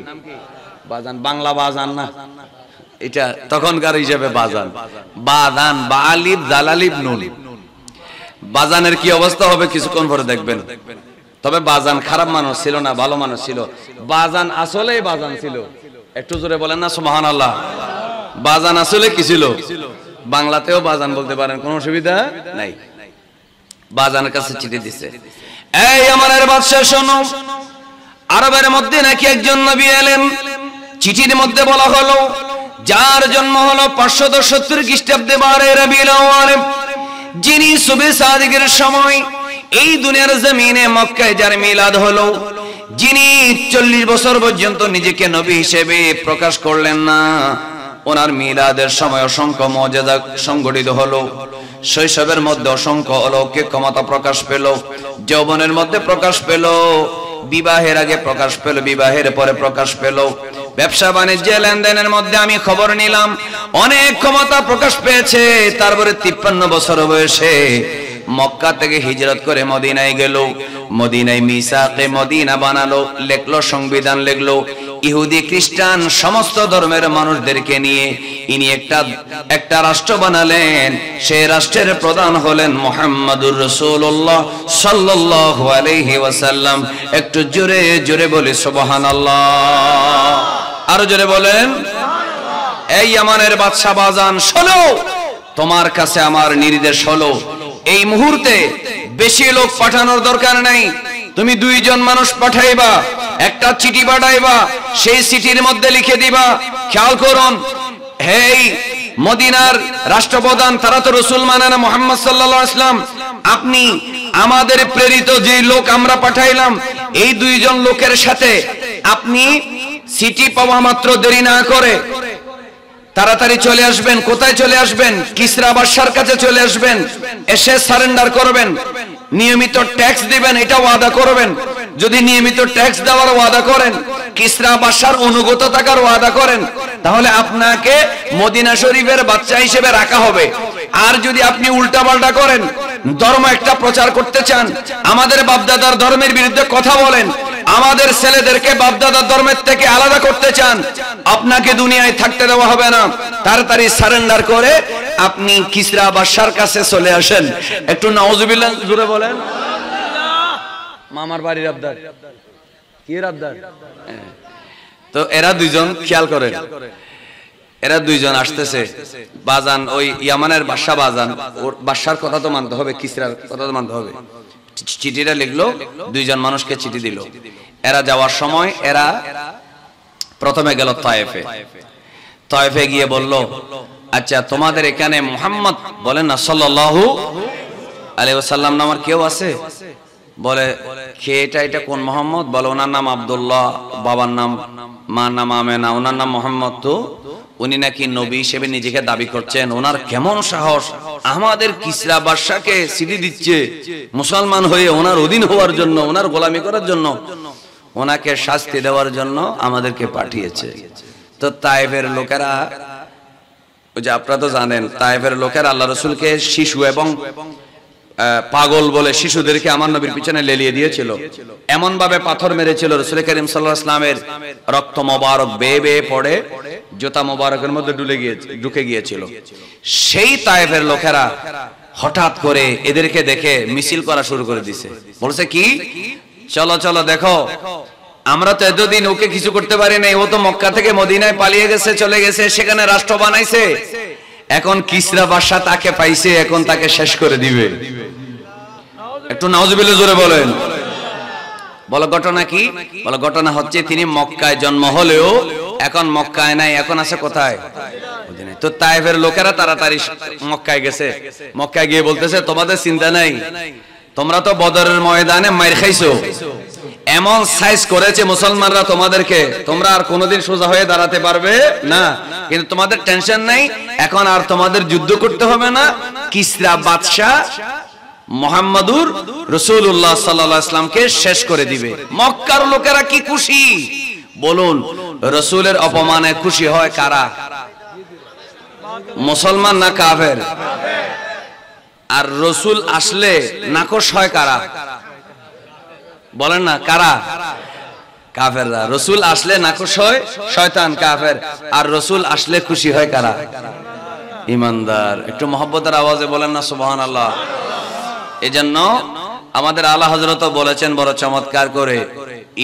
বাজান, বাংলা বাজান না, এটা তখনকার হিসেবে বাজান। বাজান, বা আলিফ জালালিফ নুন। বাজানের কি অবস্থা হবে কিছুক্ষণ পরে দেখবেন। তবে বাজান খারাপ মানুষ ছিল না, ভালো মানুষ ছিল। বাজান আসলেই বাজান ছিল। একটু জোরে বলেন না সুবহানাল্লাহ। বাজান আসলে কি ছিল? বাংলাতেও বাজান বলতে পারেন, কোনো অসুবিধা নাই। বাজানের কাছে চিঠি দিছে, এই আমাদের বাদশা শোনো, আরবের মধ্যে নাকি একজন নবী এলেন। চিঠির মধ্যে বলা হলো, যার জন্ম হলো 570 খ্রিস্টাব্দে 12 রবিউল আউয়াল, যিনি সুবহে সাদিকের সময় এই দুনিয়ার জমিনে মক্কায় যার মিলাদ হলো, যিনি 40 বছর পর্যন্ত নিজেকে নবী হিসেবে প্রকাশ করলেন না, ওনার মিলাদের সময় অসংখ্য মুজিজা সংঘটিত হলো। শৈশবের মধ্যে অসংখ্য অলৌকিক ক্ষমতা প্রকাশ পেল, যৌবনের মধ্যে প্রকাশ পেল, বিবাহের আগে প্রকাশ পেল, বিবাহের পরে প্রকাশ পেল, ব্যবসা বাণিজ্য লেনদেনের মধ্যে আমি খবর নিলাম অনেক ক্ষমতা প্রকাশ পেয়েছে। তারপরে 53 বছর বয়সে মক্কা থেকে হিজরত করে মদিনায় গেল। মদিনায় মিসাকে মদিনা বানালো, লেখলো, সংবিধান লিখলো। ইহুদি খ্রিস্টান সমস্ত ধর্মের মানুষদেরকে নিয়ে ইনি একটা রাষ্ট্র বানালেন। সেই রাষ্ট্রের প্রধান হলেন মুহাম্মাদুর রাসূলুল্লাহ সাল্লাল্লাহু আলাইহি ওয়াসাল্লাম। একটু জোরে জোরে বলি সুবহানাল্লাহ। আরো জোরে বলেন। এই ইয়ামানের বাদশা বাজান শোনো, তোমার কাছে আমার নির্দেশ হলো, এই মুহূর্তে বেশি লোক পাঠানোর দরকার নাই। তুমি 2 জন মানুষ পাঠাইবা, একটা চিঠি পাঠাইবা, সেই চিঠির মধ্যে লিখে দিবা, খেয়াল করুন, হেই মদিনার রাষ্ট্রপ্রধান, তারা তো রাসূল মানে না, মুহাম্মদ সাল্লাল্লাহু আলাইহি ওয়াসাল্লাম, আপনি আমাদের প্রেরিত যে লোক আমরা পাঠাইলাম, এই 2 জন লোকের সাথে আপনি চিঠি পাওয়া মাত্র দেরি না করে তাড়াতাড়ি চলে আসবেন। কোথায় চলে আসবেন? কিসরা বাদশার কাছে চলে আসবেন। এসে সারেন্ডার করবেন, নিয়মিত ট্যাক্স দিবেন, এটা ওয়াদা করবেন। যদি নিয়মিত ট্যাক্স দেওয়ার ওয়াদা করেন, কিসরা বাদশার অনুগত থাকার ওয়াদা করেন, তাহলে আপনাকে মদিনা শরীফের বাদশা হিসেবে রাখা হবে। আর যদি আপনি উল্টাপাল্টা করেন, ধর্ম একটা প্রচার করতে চান, আমাদের বাপদাদার ধর্মের বিরুদ্ধে কথা বলেন, আমাদের ছেলেদেরকে বাপদাদার ধর্মের থেকে আলাদা করতে চান, আপনাকে দুনিয়ায় থাকতে দেওয়া হবে না। তাড়াতাড়ি সারেন্ডার করে আপনি কিসরা বাদশার কাছে চলে আসেন। একটু নাউজুবিল্লাহ জোরে বলেন। মামার বাড়ির আবদার কি আবদার? তো এরা 2 জন খেয়াল করেন, এরা 2 জন আসতেছে। বাজান ওই ইয়ামানের বাদশা বাজান, ওর বাদশার কথা তো মানতে হবে, কিসরার কথা তো মানতে হবে। চিঠিটা লিখলো, 2 জন মানুষকে চিঠি দিল। এরা যাওয়ার সময় এরা প্রথমে গেল তায়েফে। তায়েফে গিয়ে বলল, আচ্ছা তোমাদের এখানে মুহাম্মদ বলেন না সাল্লাল্লাহু আলাইহি ওয়াসাল্লাম নামের কেউ আছে? বলে কে এটা কোন মোহাম্মদ? বলে ওনার নাম আব্দুল্লাহ, বাবার নাম মার নাম আমেনা, ওনার নাম মোহাম্মদ। তো উনি নাকি নবী হিসেবে নিজেকে দাবি করছেন। ওনার কেমন সাহস, আমাদের কিসরা বাদশাকে চিঠি দিচ্ছে মুসলমান হয়ে ওনার অধীন হওয়ার জন্য, ওনার গোলামি করার জন্য, ওনাকে শাস্তি দেওয়ার জন্য আমাদেরকে পাঠিয়েছে। তো তায়েফের লোকেরা, ওই যে আপনারা তো জানেন তায়েফের লোকেরা আল্লাহ রাসূলকে শিশু এবং পাগল বলে শিশুদেরকে আমার নবীর পিছনে লেলিয়ে দিয়েছিল, এমন ভাবে পাথর মেরেছিল রাসূল করিম সাল্লাল্লাহু আলাইহি ওয়াসাল্লামের রক্ত মোবারক বেয়ে বেয়ে পড়ে জুতা মোবারকের মধ্যে ঢুকে গিয়েছিল। সেই তায়েফের লোকেরা হঠাৎ করে এদেরকে দেখে মিছিল করা শুরু করে দিয়েছে। বলছে কি, চলো চলো দেখো, আমরা তো এতদিন ওকে কিছু করতে পারি নাই, ও তো মক্কা থেকে মদিনায় পালিয়ে গেছে, চলে গেছে, সেখানে রাষ্ট্র বানাইছে, এখন কিসরা বাদশা তাকে পাইছে, এখন তাকে শেষ করে দিবে। একটু নাউজুবিল্লাহ জোরে বলেন। বলো ঘটনা কি? বলো ঘটনা হচ্ছে তিনি মক্কায় জন্ম হলেও এখন মক্কায় নাই, এখন আছে কোথায়? তো তায়েফের লোকেরা তাড়াতাড়ি মক্কায় গেছে। মক্কায় গিয়ে বলতেছে তোমাদের চিন্তা নাই, তোমরা তো বদরের ময়দানে মাইর খাইছো, এমন সাইজ করেছে মুসলমানরা তোমাদেরকে, তোমরা আর কোনোদিন সোজা হয়ে দাঁড়াতে পারবে না, কিন্তু তোমাদের টেনশন নাই, এখন আর তোমাদের যুদ্ধ করতে হবে না, কিসরা বাদশা মুহাম্মাদুর রাসূলুল্লাহ সাল্লাল্লাহু আলাইহি ওয়াসাল্লামকে শেষ করে দিবে। মক্কার লোকেরা কি খুশি বলুন? রাসূলের অপমানে খুশি হয় কারা? মুসলমান না কাফের? আর রাসূল আসলে নাকশ হয় কারা? বলেন না কারা? কাফেররা। রাসূল আসলে নাকশ হয় শয়তান কাফের, আর রাসূল আসলে খুশি হয় কারা? ঈমানদার। একটু মহব্বতের আওয়াজে বলেন না সুবহানাল্লাহ। এজন্য আমাদের আলা হযরত বলেছেন বড় চমৎকার করে,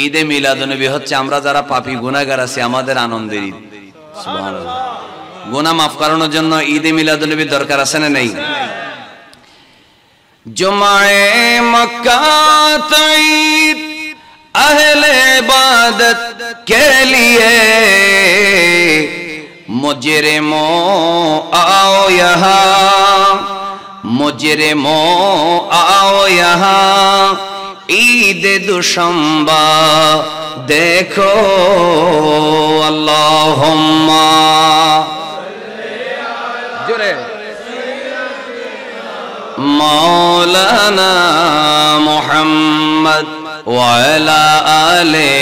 ঈদে মিলাদুন্নবী হচ্ছে আমরা যারা পাপী গুনাহগার আছি আমাদের আনন্দের ঈদ। সুবহানাল্লাহ। গুনাহ মাফ করানোর জন্য ঈদে মিলাদুন্নবী দরকার আছে না নেই? जुमाए मक्का तो ईद अहले इबादत के लिए, मुजरिमों आओ यहाँ, मुजरिमों आओ यहाँ, ईद दुशंबा देखो अल्लाहुम्मा जुरे मौलाना मुहम्मद वाला आले।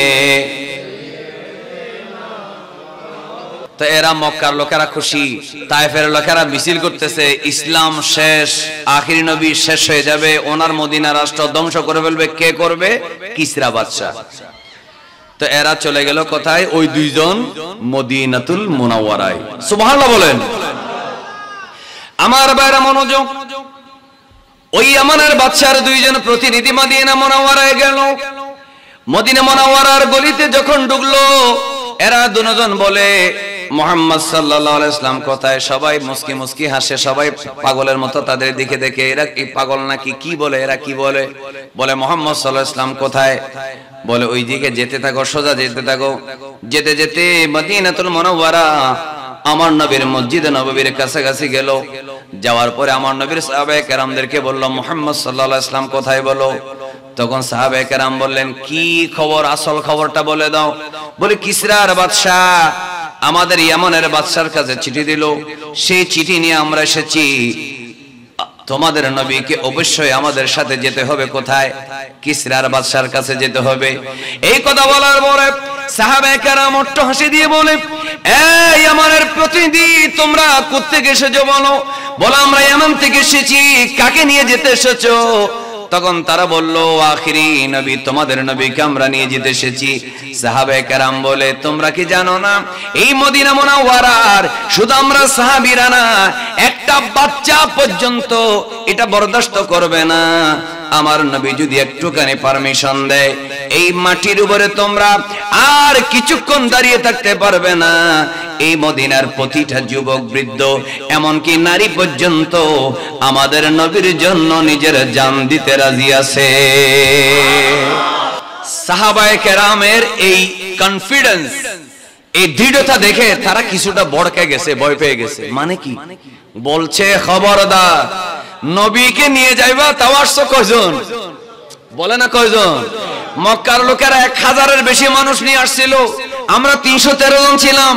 তো এরা মক্কার লোকেরা খুশি, তায়েফের লোকেরা মিছিল করতেছে, ইসলাম শেষ, আখিরি নবী শেষ হয়ে যাবে, ওনার মদিনা রাষ্ট্র ধ্বংস করে ফেলবে। কে করবে? কিসরা বাদশা। তো এরা চলে গেল কোথায়? ওই দুইজন মদিনাতুল মুনাওয়ারায়। সুবহানাল্লাহ বলেন। আমার বাইরে মনোযোগ। ওই ইয়ামানের বাদশার দুইজন প্রতিনিধি মদিনা মুনাওয়ারায় গেল। মদিনা মুনাওয়ারার গলিতে যখন ঢুকলো, এরা দুজন বলে মুহাম্মদ সাল্লাল্লাহু আলাইহি ওয়াসাল্লাম কোথায়? সবাই মুস্কি মুস্কি হাসে, সবাই পাগলের মতো তাদের দিকে দেখে, এরা কি পাগল নাকি? কি বলে এরা? কি বলে? বলে মুহাম্মদ সাল্লাল্লাহু আলাইহি ওয়াসাল্লাম কোথায়? বলে ওই দিকে যেতে থাকো, সোজা যেতে থাকো। যেতে যেতে মদিনাতুল মুনাওয়ারা আমার নবীর মসজিদে নববীর কাছাকাছি গেল। যাওয়ার পরে আমার নবীর সাহাবায়ে কেরামদেরকে বলল মুহাম্মদ সাল্লাল্লাহু আলাইহি ওয়াসাল্লাম কোথায় বলো। তখন সাহাবায়ে কেরাম বললেন কি খবর? আসল খবরটা বলে দাও। বলে কিসরার বাদশা আমাদের ইয়ামানের বাদশার কাছে চিঠি দিল, সেই চিঠি নিয়ে আমরা এসেছি, তোমাদের নবীকে অবশ্যই আমাদের সাথে যেতে হবে। কোথায়? কিসরার বাদশার কাছে যেতে হবে। এই কথা বলার পরে সাহাবায়ে কেরাম অট্ট হাসি দিয়ে বলে, এই ইয়ামানের প্রতিনিধি তোমরা কোত্থেকে এসেছো বলো। বলো আমরা ইয়ামান থেকে এসেছি। কাকে নিয়ে যেতে এসেছো? তখন তারা বলল আখিরি নবী, তোমাদের নবীকে আমরা নিয়ে যেতে এসেছি। সাহাবায়ে কেরাম বলে তোমরা কি জানো না এই মদিনা মুনাওয়ারার শুধু আমরা সাহাবীরা না, একটা বাচ্চা পর্যন্ত এটা বরদাস্ত করবে না। আমার নবী যদি একটুখানি পারমিশন দেয়, এই মাটির উপরে তোমরা আর কিছুক্ষণ দাঁড়িয়ে থাকতে পারবে না। এই মদিনার প্রতিটা যুবক বৃদ্ধ এমনকি নারী পর্যন্ত আমাদের নবীর জন্য নিজের জান দিতে রাজি আছে। সাহাবায়ে কেরামের এই কনফিডেন্স, এই দৃঢ়তা দেখে তারা কিছুটা বড়কে গেছে, ভয় পেয়ে গেছে। মানে কি বলছে, খবরদার, নবীকে নিয়ে যাইবা, তাও আসছো কয়জন? বলে না কয়জন? মক্কার লোকেরা 1000-এর বেশি মানুষ নিয়ে আসছিল, আমরা 313 জন ছিলাম।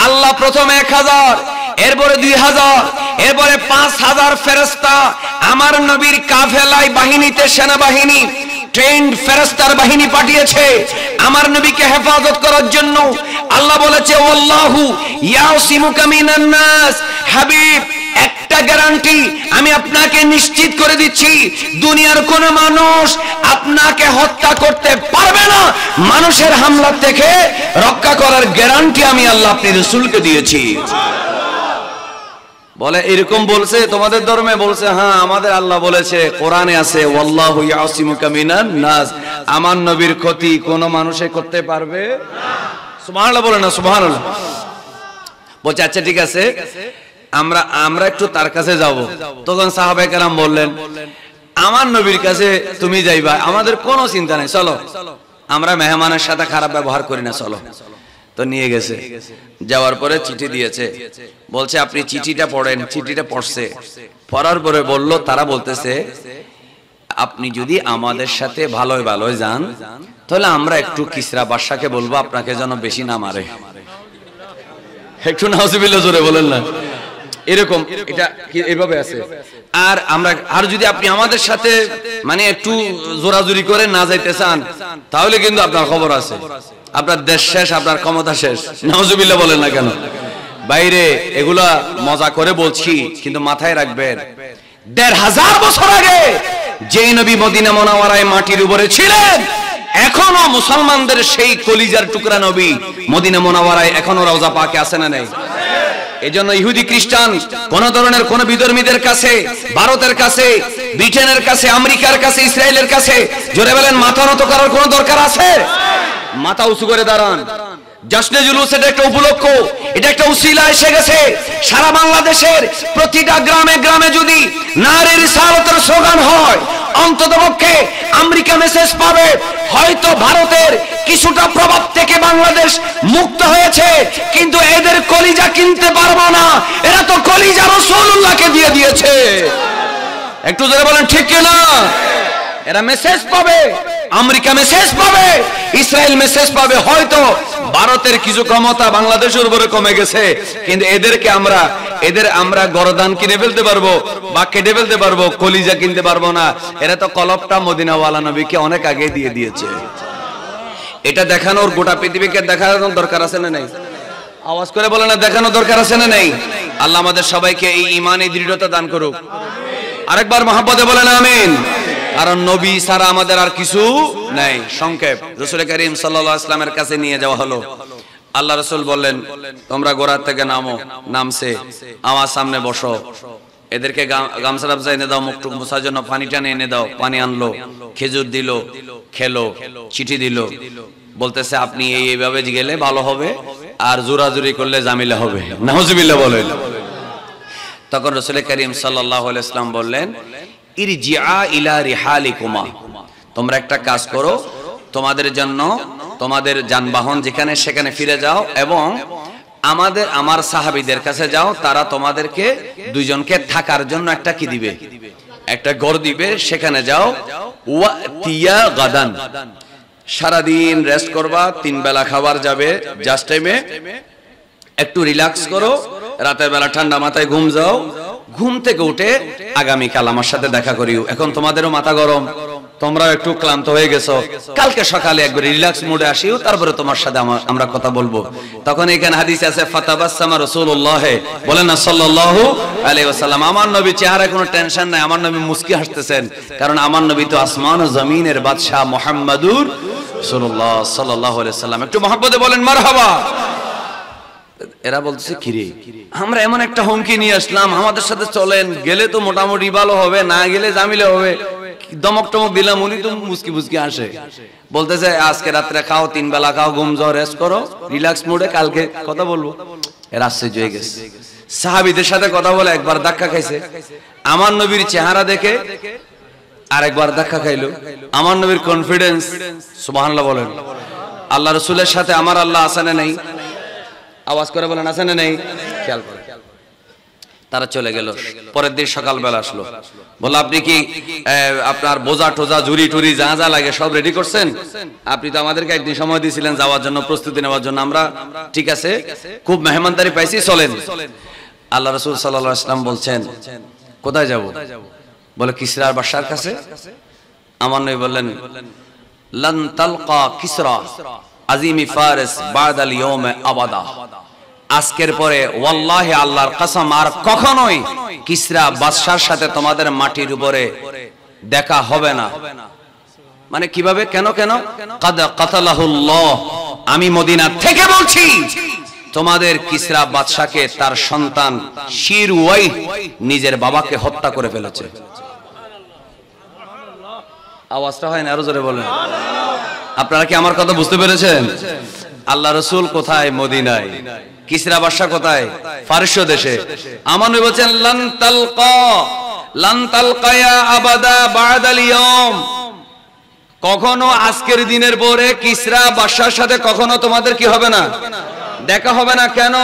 আল্লাহ প্রথমে 1000, এরপরে 2000, এরপরে 5000 ফেরেশতা আমার নবীর কাফেলায়, বাহিনীতে, সেনাবাহিনী, ট্রেন্ড ফেরেশতার বাহিনী পাঠিয়েছে আমার নবীকে হেফাজত করার জন্য। আল্লাহ বলেছে, ওয়াল্লাহু ইয়াসিমুকা মিনান নাস। হাবিব, একটা গ্যারান্টি আমি আপনাকে নিশ্চিত করে দিচ্ছি, দুনিয়ার কোন মানুষ আপনাকে হত্যা করতে পারবে না। মানুষের হামলা থেকে রক্ষা করার গ্যারান্টি আমি আল্লাহ আপনি রাসূলকে দিয়েছি। বলে এরকম বলছে তোমাদের ধর্মে? বলছে হ্যাঁ, আমাদের আল্লাহ বলেছে, কোরআনে আছে, ওয়াল্লাহু ইয়াসিমুকা মিনান নাস। আমার নবীর ক্ষতি কোন মানুষে করতে পারবে না। সুবহানাল্লাহ বলে না? সুবহানাল্লাহ। বলছে আচ্ছা ঠিক আছে, আমরা একটু তার কাছে যাব। তখন সাহাবায়ে কেরাম বললেন, আমার নবীর কাছে তুমি যাইবা, আমাদের কোনো চিন্তা নাই, চলো, আমরা মেহমানের সাথে খারাপ ব্যবহার করি না, চলো। তো নিয়ে গেছে, যাওয়ার পরে চিঠি দিয়েছে, বলছে আপনি চিঠিটা পড়েন। চিঠিটা পড়ছে, পড়ার পরে বলল, তারা বলতেছে আপনি যদি আমাদের সাথে ভালোই ভালোই যান, তাহলে আমরা একটু কিসরা বাদশাকে বলবো আপনাকে যেন বেশি না মারে। একটু নাউজুবিল্লাহ জোরে বলেন না। এরকম এটা এইভাবে আছে। আর যদি আপনি আমাদের সাথে মানে একটু জোরাজুরি করে না যাইতে চান, তাহলে কিন্তু আপনার খবর আছে, আপনার দেশ শেষ, আপনার ক্ষমতা শেষ। নাউজুবিল্লাহ বলেন না কেন? বাইরে এগুলা মজা করে বলছি, কিন্তু মাথায় রাখবেন, 1500 বছর আগে যেই নবী মদিনা মুনাওয়ারায় মাটির উপরে ছিলেন, এখনো মুসলমানদের সেই কলিজার টুকরা নবী মদিনা মুনাওয়ারায় এখনো রওজা পাকে আছে না নাই? এজন্য ইহুদি খ্রিস্টান কোন ধরনের কোন বিধর্মীদের কাছে, ভারতের কাছে, ব্রিটেনের কাছে, আমেরিকার কাছে, ইসরায়েলের কাছে জোরে বলেন মাথা নত করার কোন দরকার আছে? মাথা উঁচু করে দাঁড়ান। জশ্নে জুলুস এটা একটা উপলক্ষ, এটা একটা উসিলা এসে গেছে। সারা বাংলাদেশের প্রতিটা গ্রামে গ্রামে যদি নারে রিসালাতের স্লোগান হয়, অন্ততপক্ষে আমেরিকা মেসেজ পাবে, হয়তো ভারতের কিছুটা প্রভাব থেকে বাংলাদেশ মুক্ত হয়েছে, কিন্তু এদের কলিজা কিনতে পারবো না, এরা তো কলিজা রাসূলুল্লাহকে দিয়ে দিয়েছে। একটু জোরে বলেন ঠিক কিনা? এরা মেসেজ পাবে, আমেরিকা মেসেজ পাবে, ইসরায়েল মেসেজ পাবে, হয়তো ভারতের কিছু ক্ষমতা বাংলাদেশের উপরে কমে গেছে, কিন্তু এদের আমরা গরদান কিনে ফেলতে পারবো বা কেটে ফেলতে পারবো, কলিজা কিনতে পারবো না। এরা তো কলবটা মদিনাওয়ালা নবীকে অনেক আগে দিয়ে দিয়েছে। এটা দেখানোর গোটা পৃথিবীকে দেখানোর দরকার আছে না নাই? আওয়াজ করে বলে না, দেখানোর দরকার আছে না নাই? আল্লাহ আমাদের সবাইকে এই ঈমানে দৃঢ়তা দান করুক। আরেকবার মহব্বতে বলেন আমিন। কারণ নবী ছাড়া আমাদের আর কিছু নাই। সংক্ষেপ, রাসূল করিম সাল্লাল্লাহু আলাইহি ওয়াসাল্লামের কাছে নিয়ে যাওয়া হলো। আল্লাহ রাসূল বললেন, তোমরা ঘোড়া থেকে নামো। নামছে, আমার সামনে বসো। এদেরকে গামছা টামছা এনে দাও, মুখটুক মোছার জন্য পানি টানে এনে দাও। পানি আনলো, খেজুর দিল, খেলো, চিঠি দিল। বলতেছে আপনি এইভাবে গেলে ভালো হবে, আর জোরাজুরি করলে জামিলা হবে। নাউজুবিল্লাহ বলেন। তখন রাসূল করিম সাল্লাল্লাহু আলাইহি ওয়াসাল্লাম বললেন, ইরজিআ ইলা রিহালিকুমা, তোমরা একটা কাজ করো, তোমাদের জন্য তোমাদের যানবাহন যেখানে সেখানে ফিরে যাও এবং আমার সাহাবীদের কাছে যাও, তারা তোমাদেরকে দুইজনকে থাকার জন্য একটা কি দিবে, একটা ঘর দিবে, সেখানে যাও। ওয়া তিয়া গাদান, সারাদিন রেস্ট করবা, 3 বেলা খাবার যাবে, জাস্ট টাইমে একটু রিল্যাক্স করো, রাতের বেলা ঠান্ডা মাথায় ঘুম যাও, ঘুম থেকে উঠে আগামীকাল আমার সাথে দেখা করিও। এখন তোমাদেরও মাথা গরম, তোমরাও একটু ক্লান্ত হয়ে গেছো, কালকে সকালে একবার রিল্যাক্স মুডে আসিও, তারপরে তোমার সাথে আমরা কথা বলবো। তখন এখানে হাদিস আছে, ফাতাবাসসামা রাসূলুল্লাহ, বলেন না সাল্লাল্লাহু আলাইহি ওয়াসাল্লাম, আমার নবী চেহারায় কোনো টেনশন নাই, আমার নবী মুস্কি হাসতেছেন, কারণ আমার নবী তো আসমান ও জমিনের বাদশা মুহাম্মাদুর রাসূলুল্লাহ সাল্লাল্লাহু আলাইহি ওয়াসাল্লাম। একটু মহব্বতে বলেন মারহাবা। এরা বলছে কিরে, আমরা এমন একটা হুমকি নিয়ে আসলাম, আমাদের সাথে চলেন, গেলে তো মোটামুটি ভালো হবে, না গেলে জামিলে হবে। দমক টমক দিলাম, উনি তো মুস্কি মুস্কি আসে। বলতেছে আজকে রাত্রে খাও, 3 বেলা খাও, ঘুম যাও, রেস্ট করো, রিল্যাক্স মুডে কালকে কথা বলবো। এর আশ্চর্য হয়ে গেছে। সাহাবীদের সাথে কথা বলে একবার ধাক্কা খাইছে, আমার নবীর চেহারা দেখে আরেকবার ধাক্কা খাইলো। আমার নবীর কনফিডেন্স, সুবহানাল্লাহ বলেন। আল্লাহ রাসূলের সাথে আমার আল্লাহ আছে না নাই? আওয়াজ করে বলেন আছে না নেই? খেয়াল করে। তারা চলে গেল। পরের দিন সকালবেলা আসলো, বললো আপনি কি আপনার বোঝা টোজা জুরি টুরি যা যা লাগে সব রেডি করছেন? আপনি তো আমাদেরকে একদিন সময় দিয়েছিলেন যাওয়ার জন্য, প্রস্তুতি নেওয়ার জন্য। আমরা ঠিক আছে, খুব মেহমানদারি পাইছি, চলেন। আল্লাহ রাসূল সাল্লাল্লাহু আলাইহি ওয়াসাল্লাম বলছেন কোথায় যাব? বলে কিসরার বাদশার কাছে। আমার নবী বললেন লান তালকা কিসরা আজিমি ফারিস বাদাল ইয়াউমে আবাদা। আজকের পরে ওয়াল্লাহি আল্লাহর কসম আর কখনোই কিসরা বাদশার সাথে তোমাদের মাটির উপরে দেখা হবে না। মানে কিভাবে? কেন কেন? কাদ কাতালাহুল্লাহ, আমি মদিনা থেকে বলছি তোমাদের কিসরা বাদশাকে তার সন্তান শিরওয়াই নিজের বাবাকে হত্যা করে ফেলেছে। আওয়াজটা হয় না, আরো জোরে বলেন। আপনারা কি আমার কথা বুঝতে পেরেছেন? আল্লাহ রাসূল কোথায়? মদিনায়। কিসরা বাদশা কোথায়? ফারস দেশে। আমার নবী বলেন লান তালকা ইয়া আবাদা বাদাল ইয়াউম, কখনো আজকের দিনের পরে কিসরা বাদশার সাথে কখনো তোমাদের কি হবে না? দেখা হবে না। কেন?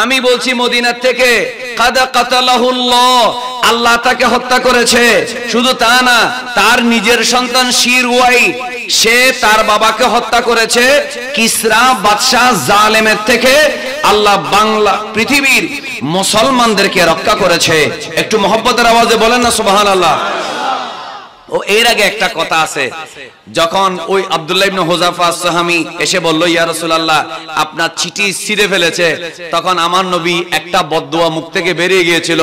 আমি বলছি মদিনা থেকে কাদ কাতালাহুল্লাহ, আল্লাহ তাকে হত্যা করেছে। শুধু তা না, তার নিজের সন্তান শিরওয়াই, সে তার বাবাকে হত্যা করেছে। কিসরা বাদশাহ জালেমের থেকে আল্লাহ বাংলা পৃথিবীর মুসলমানদেরকে রক্ষা করেছে। একটু মহব্বতের আওয়াজে বলেন না সুবহানাল্লাহ। ও এর আগে একটা কথা আছে, যখন ওই আব্দুল্লাহ ইবনে হুযাফা আস-সাহামী এসে বলল ইয়া রাসূলুল্লাহ আপনার চিঠি ছিঁড়ে ফেলেছে, তখন আমার নবী একটা বদদুয়া মুখ থেকে বেরিয়ে গিয়েছিল,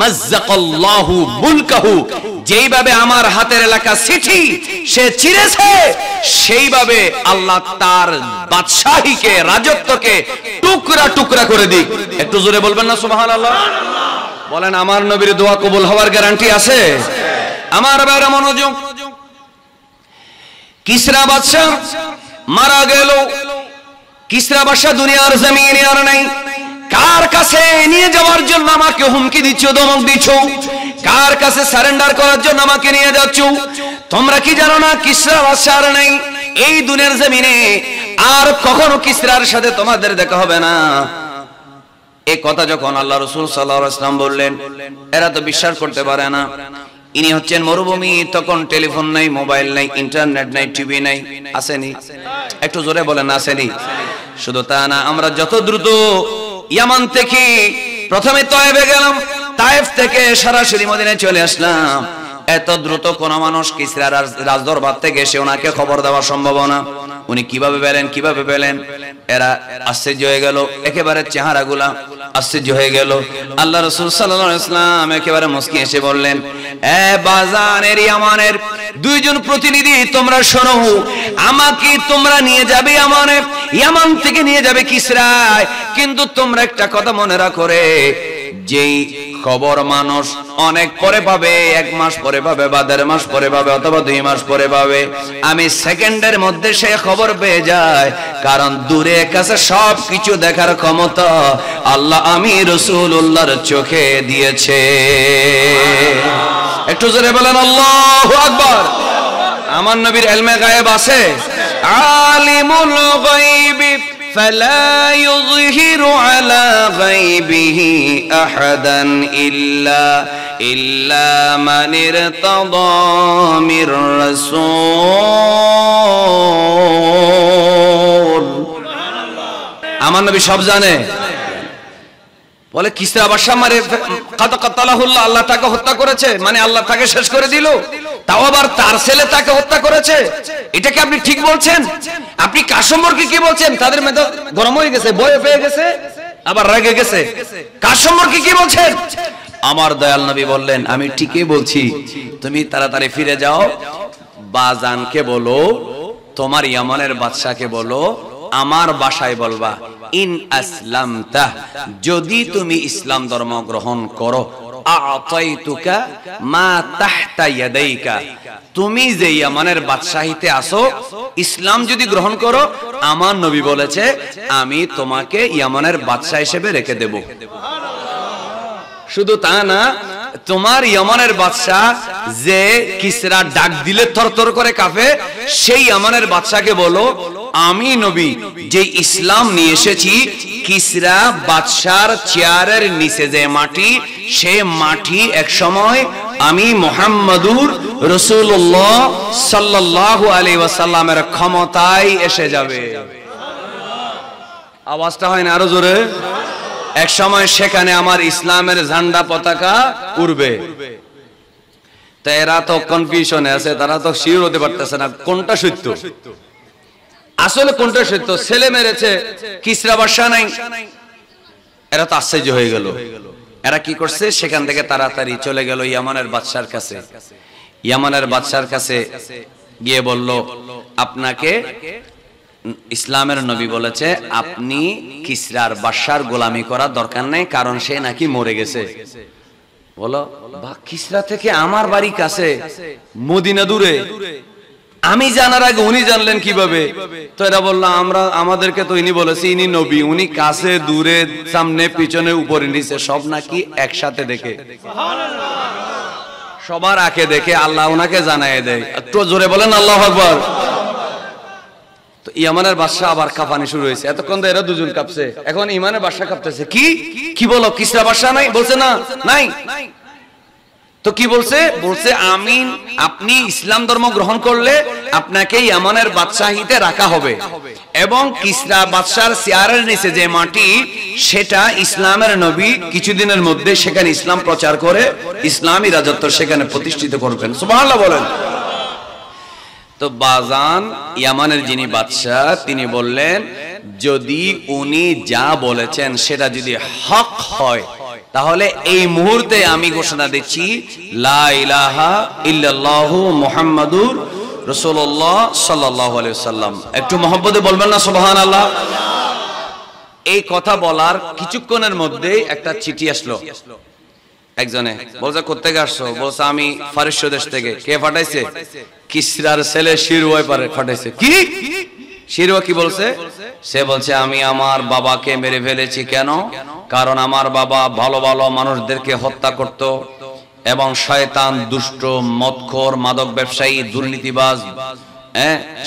মাজ্জাকাল্লাহু মুলকাহু, যেইভাবে আমার হাতের লেখা চিঠি সে ছিঁড়েছে সেইভাবে আল্লাহ তার বাদশাহীকে, রাজত্বকে টুকরা টুকরা করে দিক। একটু জোরে বলবেন না সুবহানাল্লাহ। বলেন আমার নবীর দোয়া কবুল হওয়ার গ্যারান্টি আছে? আমার বাবা মনোযোগ। কিসরা বাদশা মারা গেল। কিসরা বাদশা দুনিয়ার জমিনে আর নাই। কার কাছে নিয়ে যাওয়ার জন্য আমাকে হুমকি দিচ্ছ, ধমক দিচ্ছ? কার কাছে সারেন্ডার করার জন্য আমাকে নিয়ে যাচ্ছ? তোমরা কি জানো না কিসরা বাদশা আর নাই এই দুনিয়ার জমিনে? আর কখনো কিসরার সাথে তোমাদের দেখা হবে না। এই কথা যখন আল্লাহ রাসূল সাল্লাল্লাহু আলাইহি ওয়াসাল্লাম বললেন, এরা তো বিশ্বাস করতে পারে না। ইনি হচ্ছেন মরুভূমি, তখন টেলিফোন নাই, মোবাইল নাই, ইন্টারনেট নাই, টিভি নাই। আসেনি? একটু জোরে বলেন আসেনি? শুধু তা না, আমরা যত দ্রুত ইয়ামান থেকে প্রথমে তায়েফে গেলাম, তায়েফ থেকে সরাসরি মদিনায় চলে আসলাম। এত দ্রুত কোন মানুষ কিসরার রাজদরবার থেকে এসে ওনাকে খবর দেওয়া সম্ভব না। উনি কিভাবে পেলেন? এরা আশ্চর্য হয়ে গেল, একেবারে চেহারাগুলা আশ্চর্য হয়ে গেল। আল্লাহ রাসূল সাল্লাল্লাহু আলাইহি ওয়াসাল্লাম একেবারে মুস্কি এসে বললেন, এ বাজানের ইয়ামানের দুইজন প্রতিনিধি, তোমরা শোনো, আমাকে তোমরা নিয়ে যাবে ইয়ামান থেকে নিয়ে যাবে কিসরায়। কিন্তু তোমরা একটা কথা মনে রাখো রে, যেই খবর মানুষ অনেক পরে পাবে, 1 মাস পরে পাবে বা 1.5 মাস পরে পাবে অথবা 2 মাস পরে পাবে, আমি সেকেন্ডের মধ্যে সে খবর পেয়ে যায়। কারণ দূরে কাছে সবকিছু দেখার ক্ষমতা আল্লাহ আমি রাসূলুল্লাহর চোখে দিয়েছে। একটু জোরে বলেন আল্লাহু আকবার। আমার নবীর ইলমে গায়েব আছে। আলিমুল গায়বি فلا يظهر على غيبه أحدا إلا من ارتضى من رسول। আমার নবী সব জানে। বলে কিসরা বাদশা মারে কাদ কাতালাহুল্লাহ, আল্লাহ তাকে হত্যা করেছে, মানে আল্লাহ তাকে শেষ করে দিল। তাও আবার তার ছেলে তাকে হত্যা করেছে। এটা কি আপনি ঠিক বলছেন? আপনি কার সম্পর্কে কি বলছেন? তাদের মেধা গরম হয়ে গেছে, ভয় পেয়ে গেছে, আবার রেগে গেছে। কার সম্পর্কে কি বলছেন? আমার দয়াল নবী বললেন, আমি ঠিকই বলছি, তুমি তাড়াতাড়ি ফিরে যাও, বাজানকে বলো, তোমার ইয়ামানের বাদশাকে বলো, আমার বাসায় বলবা, ইন আসলামতা, যদি তুমি ইসলাম ধর্ম গ্রহণ করো, আ'তাইতুকা মা তাহতা ইয়াদাইকা, তুমি যে ইয়ামানের বাদশাহীতে আসো, ইসলাম যদি গ্রহণ করো, আমার নবী বলেছে আমি তোমাকে ইয়ামানের বাদশা হিসেবে রেখে দেব। শুধু তা না, তোমার ইয়ামানের বাদশা যে কিসরা ডাক দিলে থরথর করে কাঁপে, সেই ইয়ামানের বাদশাকে বলো আমি নবী যে ইসলাম নিয়ে এসেছি, কিসরা বাদশার চেয়ারের নিচে যে মাটি, সে মাটি এক সময় আমি মুহাম্মাদুর রাসূলুল্লাহ সাল্লাল্লাহু আলাইহি ওয়াসাল্লামের ক্ষমতায় এসে যাবে। আওয়াজটা হয় না আরো জোরে? এক সময় সেখানে আমার ইসলামের ঝান্ডা পতাকা উড়বে। তো এরা তো কনফিউশনে আছে, তারা তো শিওর হতে পারতেছে না কোনটা সত্য, আসলে কোনটা সত্য। ছেলে মেরেছে, কিসরা বাদশা নাই, এরা তো আশ্চর্য হয়ে গেল। এরা কি করছে, সেখান থেকে তাড়াতাড়ি চলে গেল ইয়ামানের বাদশার কাছে। ইয়ামানের বাদশার কাছে গিয়ে বলল, আপনাকে ইসলামের নবী বলেছে আপনি কিসরার বাদশার গোলামি করার দরকার নেই, কারণ সে নাকি মরে গেছে। বলো বা কিসরা থেকে আমার বাড়ি কাছে, মদিনা দূরে, আমি জানার আগে উনি জানলেন কিভাবে? তো এরা বললো আমাদেরকে তো ইনি বলেছে ইনি নবী, উনি কাছে দূরে সামনে পিছনে উপরে নিচে সব নাকি একসাথে দেখে, সবার আঁকে দেখে আল্লাহ ওনাকে জানায় দেয়। একটু জোরে বলেন আল্লাহু আকবার। তো ইয়ামানের বাদশা আবার কাঁপানি শুরু হয়েছে। এতক্ষণ এরা দুজন কাঁপছে, এখন ইমানের বাদশা কাঁপতেছে। কি কি বলো, কিসরা বাদশা নাই? বলছে না নাই। তো কি বলছে? বলছে আমিন, আপনি ইসলাম ধর্ম গ্রহণ করলে আপনাকে ইয়ামানের বাদশাহিতে রাখা হবে, এবং কিসরা বাদশার চেয়ারের নিচে যে মাটি, সেটা ইসলামের নবী কিছুদিনের মধ্যে সেখানে ইসলাম প্রচার করে ইসলামী রাজত্ব সেখানে প্রতিষ্ঠিত করবেন। সুবহানাল্লাহ বলেন। তো বাজান ইয়ামানের যিনি বাদশা, তিনি বললেন যদি উনি যা বলেছেন সেটা যদি হক হয়, তাহলে এই মুহূর্তে আমি ঘোষণা দিচ্ছি লা ইলাহা ইল্লাল্লাহু মুহাম্মাদুর রাসূলুল্লাহ সাল্লাল্লাহু আলাইহি ওয়াসাল্লাম। একটু মহব্বতে বলবেন না সুবহানাল্লাহ? এই কথা বলার কিছুক্ষণের মধ্যেই একটা চিঠি আসলো। একজনে বলছে কোত্থেকে আসছো? বলছে আমি ফারিস দেশ থেকে। কে পাঠাইছে? কিসরার ছেলে শিরওয়াই পাঠাইছে। কি শিরওয়া কি বলছে? সে বলছে আমি আমার বাবাকে মেরে ফেলেছি। কেন? কারণ আমার বাবা ভালো ভালো মানুষদেরকে হত্যা করত, এবং শয়তান, দুষ্ট, মদখোর, মাদক ব্যবসায়ী, দুর্নীতিবাজ,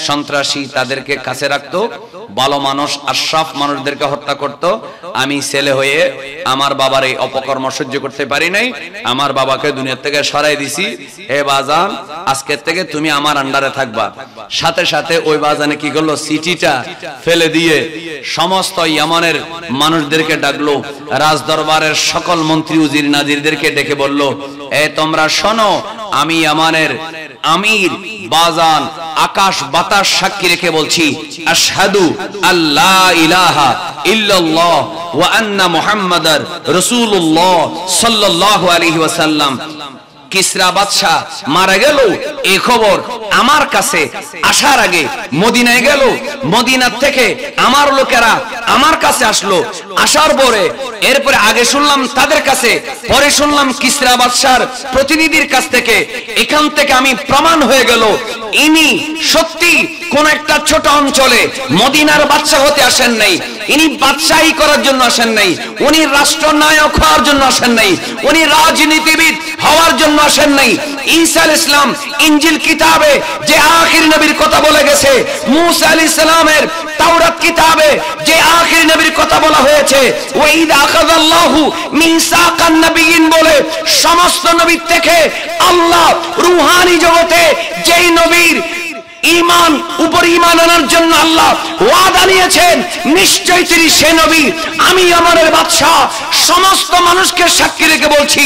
সন্ত্রাসী তাদেরকে কাছে রাখতো, ভালো মানুষ আশরাফ মানুষদেরকে হত্যা করত। আমি ছেলে হয়ে আমার বাবার এই অপকর্ম সহ্য করতে পারি নাই, আমার বাবাকে দুনিয়া থেকে সরাই দিছি। হে বাজান, আজকের থেকে তুমি আমার আন্ডারে থাকবা। সাথে সাথে ওই বাজানে কি করলো, চিঠিটা ফেলে দিয়ে সমস্ত ইয়ামানের মানুষদেরকে ডাকলো, রাজদরবারের সকল মন্ত্রী উজির নাজিরদেরকে ডেকে বলল, তোমরা শোনো, আমি ইয়ামানের আমির বাজান আকাশ বাতাস সাক্ষী রেখে বলছি, আশহাদু আল্লা ইলাহা ইল্লাল্লাহ ওয়া আন্না মুহাম্মাদার রাসূলুল্লাহ সাল্লাল্লাহু আলাইহি ওয়াসাল্লাম। কিসরা বাদশা মারা গেল এই খবর আমার কাছে আসার আগে মদিনায় গেল, মদিনা থেকে আমার লোকেরা আমার কাছে আসলো, আসার পরে এরপরে আগে শুনলাম তাদের কাছে, পরে শুনলাম কিসরা বাদশার প্রতিনিধির কাছ থেকে। এখান থেকে আমি প্রমাণ হয়ে গেল ইনি সত্যি কোন একটা ছোট অঞ্চলে মদিনার বাদশা হতে আসেন নাই, ইনি বাদশাহী করার জন্য আসেন নাই, উনি রাষ্ট্রনায়ক হওয়ার জন্য আসেন নাই, উনি রাজনীতিবিদ হওয়ার জন্য আসেন নাই। ঈসা আলাইহিস সালাম ইনজিল কিতাবে যে আখির নবীর কথা বলে গেছে, মুসা আলাইহিস সালামের তাওরাত কিতাবে যে আখির নবীর কথা বলা হয়েছে, ওয়া ইযা আখাযাল্লাহু মিসাকান নাবিয়িন বলে সমস্ত নবী থেকে আল্লাহ রূহানি জগতে যেই নবীর ঈমান উপর ঈমান আনার জন্য আল্লাহ ওয়াদা নিয়েছেন, নিশ্চয়ই তিনি সে নবী। আমি আমাদের বাদশা সমস্ত মানুষকে সাক্ষী রেখে বলছি,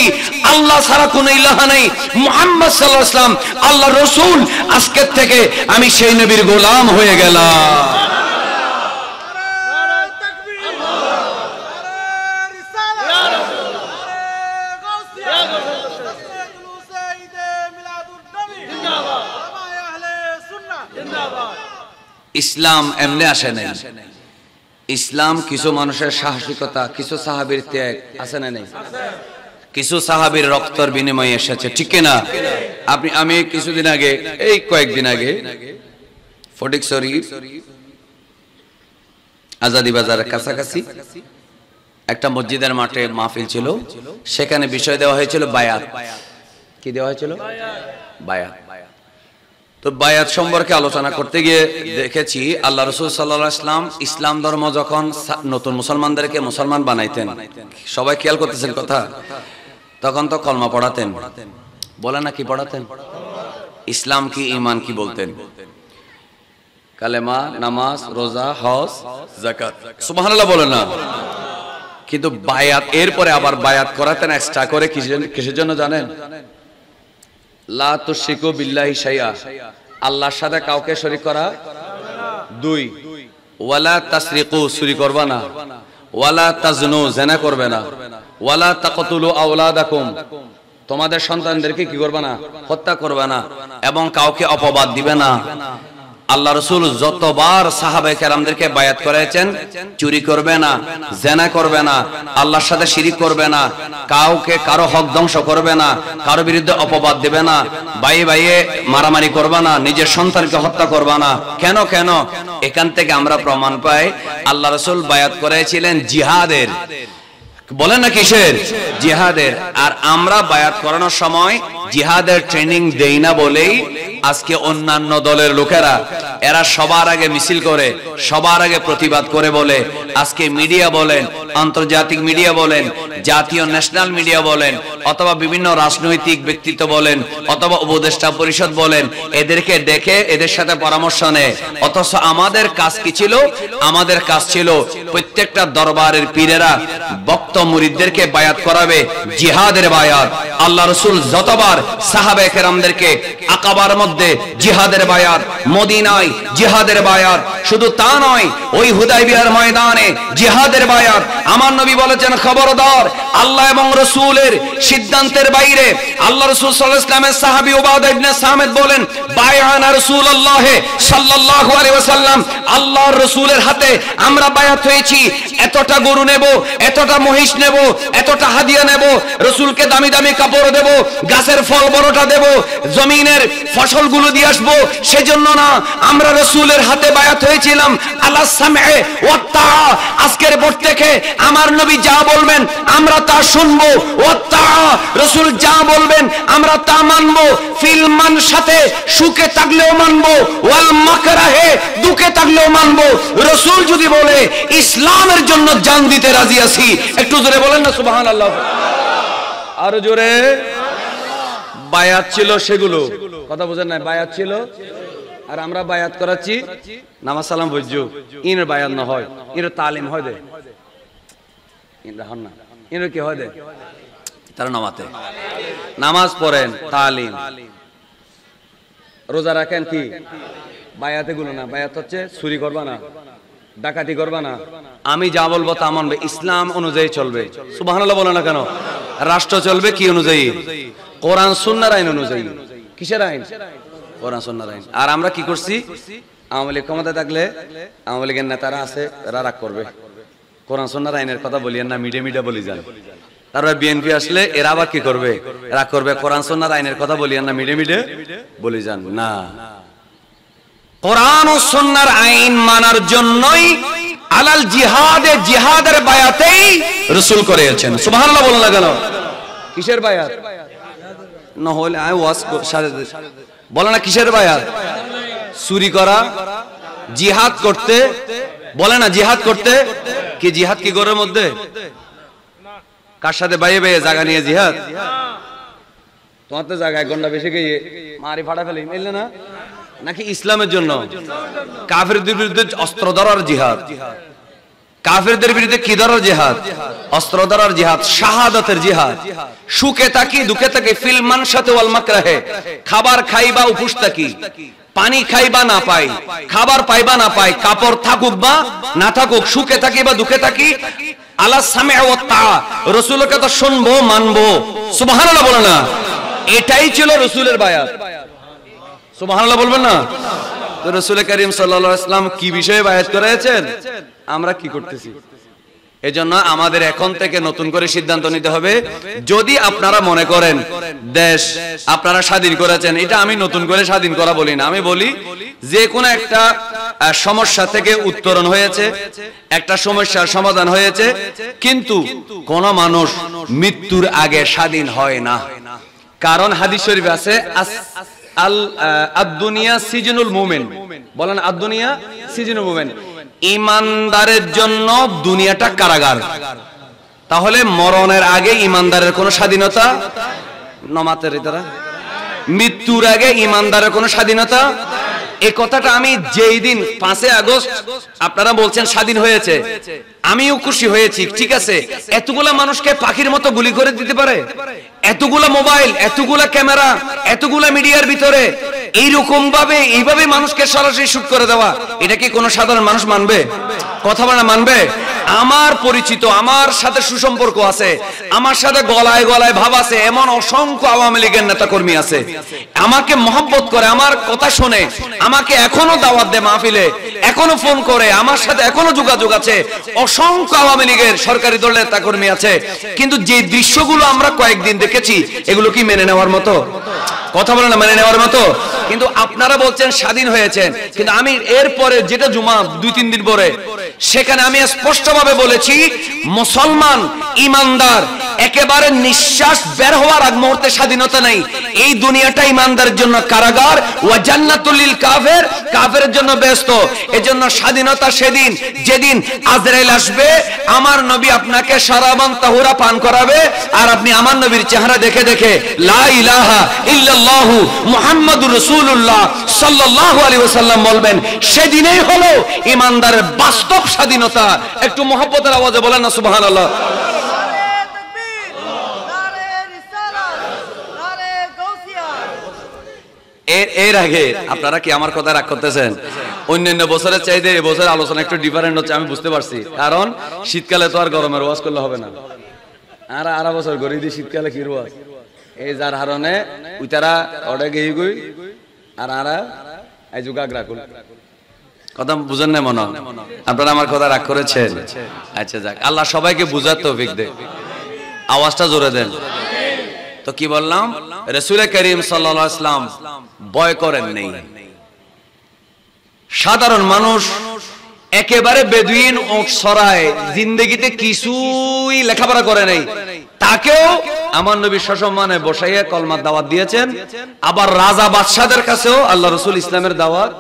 আল্লাহ ছাড়া কোনো ইলাহ নেই, মুহাম্মদ সাল্লাল্লাহু আলাইহি ওয়াসাল্লাম আল্লাহর রাসূল। আজকের থেকে আমি সেই নবীর গোলাম হয়ে গেলাম। ইসলাম এমনি আসে নাই, ইসলাম কিছু মানুষের সাহসিকতা, কিছু সাহাবীর ত্যাগ আছে না নাই, কিছু সাহাবীর রক্তের বিনিময়ে এসেছে, ঠিক না? আমি কিছুদিন আগে, এই কয়েকদিন আগে ফটিকছড়ি আজাদি বাজারের কাছাকাছি একটা মসজিদের মাঠে মাহফিল ছিল, সেখানে বিষয় দেওয়া হয়েছিল বায়াত। কি দেওয়া হয়েছিল? বায়াত। তো বায়াত সম্পর্কে আলোচনা করতে গিয়ে দেখেছি আল্লাহ রাসূল সাল্লাল্লাহু আলাইহি ওয়াসাল্লাম ইসলাম ধর্ম যখন নতুন মুসলমানদেরকে মুসলমান বানাইতেন, সবাই খেয়াল করতেছেন কথা, তখন তো কলমা পড়াতেন, বলে না কি পড়াতেন? ইসলাম কি, ঈমান কি বলতেন, কালেমা, নামাজ, রোজা, হজ, যাকাত, সুবহানাল্লাহ বলে না? কিন্তু বায়াত, এরপরে আবার বায়াত করাতেন এক্সট্রা করে। কিসের জন্য জানেন? লা তুশরিকু বিল্লাহি শাইআ, আল্লাহর সাথে কাউকে শরীক করা। 2, ওয়ালা তাসরিকু, চুরি করবে না। ওয়ালা তাজনু, জিনা করবে না। ওয়ালা তাকতুলু আওলাদাকুম, তোমাদের সন্তানদেরকে কি করবে না? হত্যা করবে না। এবং কাউকে অপবাদ দিবে না। আল্লাহ রাসূল যতবার সাহাবায়ে কেরামদেরকে বায়াত করেছেন, চুরি করবে না, জিনা করবে না, আল্লাহর সাথে শিরিক করবে না, কাউকে কারো হক ধ্বংস করবে না, কারো বিরুদ্ধে অপবাদ দেবে না, ভাই ভাইয়ে মারামারি করবে না, নিজের সন্তানকে হত্যা করবে না। কেন? এখান থেকে আমরা প্রমাণ পাই আল্লাহ রাসূল বায়াত করেছিলেন জিহাদের। বলেন না কিসের? জিহাদের। আর আমরা বায়াত করানোর সময় জিহাদের ট্রেনিং দেই না বলেই আজকে অন্যান্য দলের লোকেরা এরা সবার আগে মিছিল করে, সবার আগে প্রতিবাদ করে বলে, আজকে মিডিয়া বলেন, আন্তর্জাতিক মিডিয়া বলেন, জাতীয় ন্যাশনাল মিডিয়া বলেন, অথবা বিভিন্ন রাজনৈতিক ব্যক্তিত্ব বলেন, অথবা উপদেষ্টা পরিষদ বলেন, এদেরকে দেখে এদের সাথে পরামর্শ নেয়। অথচ আমাদের কাজ কি ছিল? আমাদের কাজ ছিল প্রত্যেকটা দরবারের পীরেরা ভক্ত মুরিদদেরকে বায়াত করাবে, জিহাদের বায়াত। আল্লাহ রাসূল যতবার সাহাবায়ে কেরামদেরকে আকাবার মধ্যে জিহাদের বায়াত, মদিনায় জিহাদের বায়াত, শুধু তা নয়, ওই হুদায়বিয়ার ময়দানে জিহাদের বায়াত। আমার নবী বলেছেন, খবরদার, আল্লাহ এবং রাসূলের সিদ্ধান্তের বাইরে। আল্লাহ রাসূল সাল্লাল্লাহু আলাইহি ওয়াসাল্লামের সাহাবী উবাদা ইবনে সামিত বলেন, বায়ানা রাসূলুল্লাহ সাল্লাল্লাহু আলাইহি ওয়াসাল্লাম, আল্লাহর রাসূলের হাতে আমরা বায়াত হয়েছি। এতটা গরু নেব, এতটা মহিষ নেব, এতটা হাদিয়া নেব, রাসূলকে দামি দামি কাপড় দেব, গাছের ফল বড়টা দেব, জমিনের ফসলগুলো দিয়ে আসবো, সেজন্য না, আমরা রাসূলের হাতে বায়াত হয়েছিলাম আলা সামঈ ওয়া তাআ। আজকের পর থেকে আমার নবী যা বলবেন আমরা তা শুনবো, ওয়া তাআ, রাসূল যা বলবেন আমরা তা মানবো। ফিল মানশাতে, সুখে থাকলেও মানবো, ওয়াল মাকরাহে, দুঃখে থাকলেও মানবো। রাসূল যদি বলে ইসলামের জন্য জান দিতে রাজি আছি, একটু জোরে বলেন না সুবহানাল্লাহ। আরো জোরে। বায়াত ছিল সেগুলো, কথা বুঝেন না? বায়াত ছিল। আর আমরা বায়াত করাচ্ছি নামাজ সালাম বুঝছো, ইনের বায়াত না হয়, ইনের তালিম হয় দে, ইনরা হন না, ইনের কি হয় দে, তারা নামাতে নামাজ পড়েন, তালিম। রোজা রাখেন, কি বায়াতে গুলো না? বায়াত হচ্ছে চুরি করবা না, ডাকাতি করবা না, আমি যা বলবো তা মানবে, ইসলাম অনুযায়ী চলবে। সুবহানাল্লাহ বলে না কেন? রাষ্ট্র চলবে কি অনুযায়ী? কোরআন সুন্নাহর আইন অনুযায়ী। কিসের আইন? কোরআন সুন্নাহর আইন। আর আমরা কি করছি? আওয়ামী লীগ ক্ষমতায় থাকলে আওয়ামী লীগের নেতারা আছে, এরা রাগ করবে, কোরআন সুন্নাহর আইনের কথা বলিয়েন না, মিডিয়া বলি যান। তারপরে বিএনপি আসলে এরা আবার কি করবে? রাগ করবে, কোরআন সুন্নাহর আইনের কথা বলিয়েন না, মিডিয়া বলি যান না। কোরআন ও সুন্নাহর আইন মানার জন্যই আলাল জিহাদে, জিহাদের বায়াতেই রাসূল করেছেন। সুবহানাল্লাহ বলেন না কেন? কিসের বায়াত? না হলে আই ওয়াজ বলে না কিসের বায়াত? চুরি করা, জিহাদ করতে, বলে না জিহাদ করতে। কি জিহাদ কি ঘরের মধ্যে? কার সাথে বাইয়ে বাইয়ে জায়গা নিয়ে জিহাদ? তোমার তো জায়গা 1 ঘন্টা বেশি গিয়ে মারি ফাটা ফেলে মিললে না? নাকি ইসলামের জন্য? কাফেরদের বিরুদ্ধে অস্ত্র ধরার জিহাদ। কাফেরদের বিরুদ্ধে কি ধরার জিহাদ? অস্ত্র ধরার জিহাদ, শাহাদাতের জিহাদ। সুখে থাকি, দুঃখে থাকি, ফিল মানশাতে ওয়াল মাকরাহে, খাবার খাইবা উপোস থাকি, পানি খাইবা না পাই, খাবার পাইবা না পাই, কাপড় থাকুক বা না থাকুক, সুখে থাকি বা দুঃখে থাকি, আলা সামঈ ওয়া তাআ, রাসূলের কথা শুনবো, মানবো। সুবহানাল্লাহ বলে না? এটাই ছিল রাসূলের বায়াত। সুবহানাল্লাহ বলবেন না? তো রাসূল করিম সাল্লাল্লাহু আলাইহি ওয়াসাল্লাম কি বিষয়ে বায়াত করেছেন? আমরা কি করতেছি? এজন্য আমাদের এখন থেকে নতুন করে সিদ্ধান্ত নিতে হবে। যদি আপনারা মনে করেন দেশ আপনারা স্বাধীন করেছেন, এটা আমি নতুন করে স্বাধীন করা বলি না, আমি বলি যে কোনো একটা সমস্যা থেকে উত্তরণ হয়েছে, একটা সমস্যার সমাধান হয়েছে, কিন্তু কোন মানুষ মৃত্যুর আগে স্বাধীন হয় না। কারণ হাদিস শরীফে আছে আদ-দুনিয়া সিজনুল মুমিন, বলেন আদ-দুনিয়া সিজনুল মুমিন, ঈমানদারের জন্য দুনিয়াটা কারাগার। তাহলে মরণের আগে ঈমানদারের কোনো স্বাধীনতা নমাতের ইতারা, মৃত্যুর আগে ঈমানদারের কোনো স্বাধীনতা। এই কথাটা আমি যেই দিন 5 আগস্ট আপনারা বলছেন স্বাধীন হয়েছে, আমিও খুশি হয়েছি, ঠিক আছে। এতগুলা মানুষকে পাখির মতো গুলি করে দিতে পারে, এতগুলা মোবাইল, এতগুলা ক্যামেরা, এতগুলা মিডিয়ার ভিতরে এইরকম ভাবে এইভাবে মানুষকে সরাসরি শুট করে দেওয়া, এটা কি কোনো সাধারণ মানুষ মানবে? কথা বলা মানবে? আমার পরিচিত, আমার সাথে সুসম্পর্ক আছে, আমার সাথে গলায় গলায় ভাব আছে এমন অসংখ্য আওয়ামী লীগের নেতা কর্মী আছে, আমাকে মহব্বত করে, আমার কথা শুনে, আমাকে এখনো দাওয়াত দেয় মাহফিলে, এখনো ফোন করে, আমার সাথে এখনো যোগাযোগ আছে। অসংখ্য আওয়ামী লীগের সরকারি দলের নেতা কর্মী আছে, কিন্তু যে দৃশ্যগুলো আমরা কয়েকদিন দেখেছি এগুলো কি মেনে নেওয়ার মতো? কথা বলে না, মেনে নেওয়ার মতো? কিন্তু আপনারা বলছেন স্বাধীন হয়েছেন, কিন্তু আমি এরপরে যেটা জুমা 2-3 দিন পরে, সেখানে আমি স্পষ্টভাবে বলেছি মুসলমান ঈমানদার একেবারে নিঃশ্বাস বের হওয়ার আগ মুহূর্তে স্বাধীনতা নাই। এই দুনিয়াটা ঈমানদারের জন্য কারাগার, ওয়া জান্নাতুল লিল কাফির, কাফেরের জন্য বেহেশত। এজন্য স্বাধীনতা সেদিন যেদিন আজরাইল আসবে, আমার নবী আপনাকে শারাবান তাহুরা পান করাবে, আর আপনি আমার নবীর চেহারা দেখে দেখে লা ইলাহা ইল্লাল্লাহু মুহাম্মাদুর রাসূলুল্লাহ সাল্লাল্লাহু আলাইহি ওয়াসাল্লাম বলবেন। সেদিনই হলো ঈমানদারের বাস্তব স্বাধীনতা। একটু মহব্বতের আওয়াজে বলেন না সুবহানাল্লাহ। এর আগে আপনারা কি আমার কথা রাগ করতেছেন? অন্যান্য বছরের চাইতে এই বছর আলোচনা একটু ডিফারেন্ট হচ্ছে, আমি বুঝতে পারছি। কারণ শীতকালে তো আর গরমের ওয়াজ করলে হবে না, আর বছর গড়ি দিয়ে শীতকালে কি ওয়াজ, এই যার হারণে ওই তারা অর্ডার গিয়ে গই আর এই যুগাগ্রা করল। কথা বুঝেন না মনে? আপনারা আমার কথা রাগ করেছেন? আচ্ছা যাক, আল্লাহ সবাইকে বুঝার তৌফিক দেন। আওয়াজটা জোরে দেন। তো কি বললাম, রাসূল করিম সাল্লাল্লাহু আলাইহি ওয়াসাল্লাম ভয় করেন নেই। সাধারণ মানুষ একেবারে বেদুইন ওট সরায় জিন্দেগিতে কিছুই লেখাপড়া করে নাই, তাকেও আমার নবী সসম্মানে বসাইয়া কলমার দাওয়াত দিয়েছেন। আবার রাজা বাদশাদের কাছেও আল্লাহ রাসূল ইসলামের দাওয়াত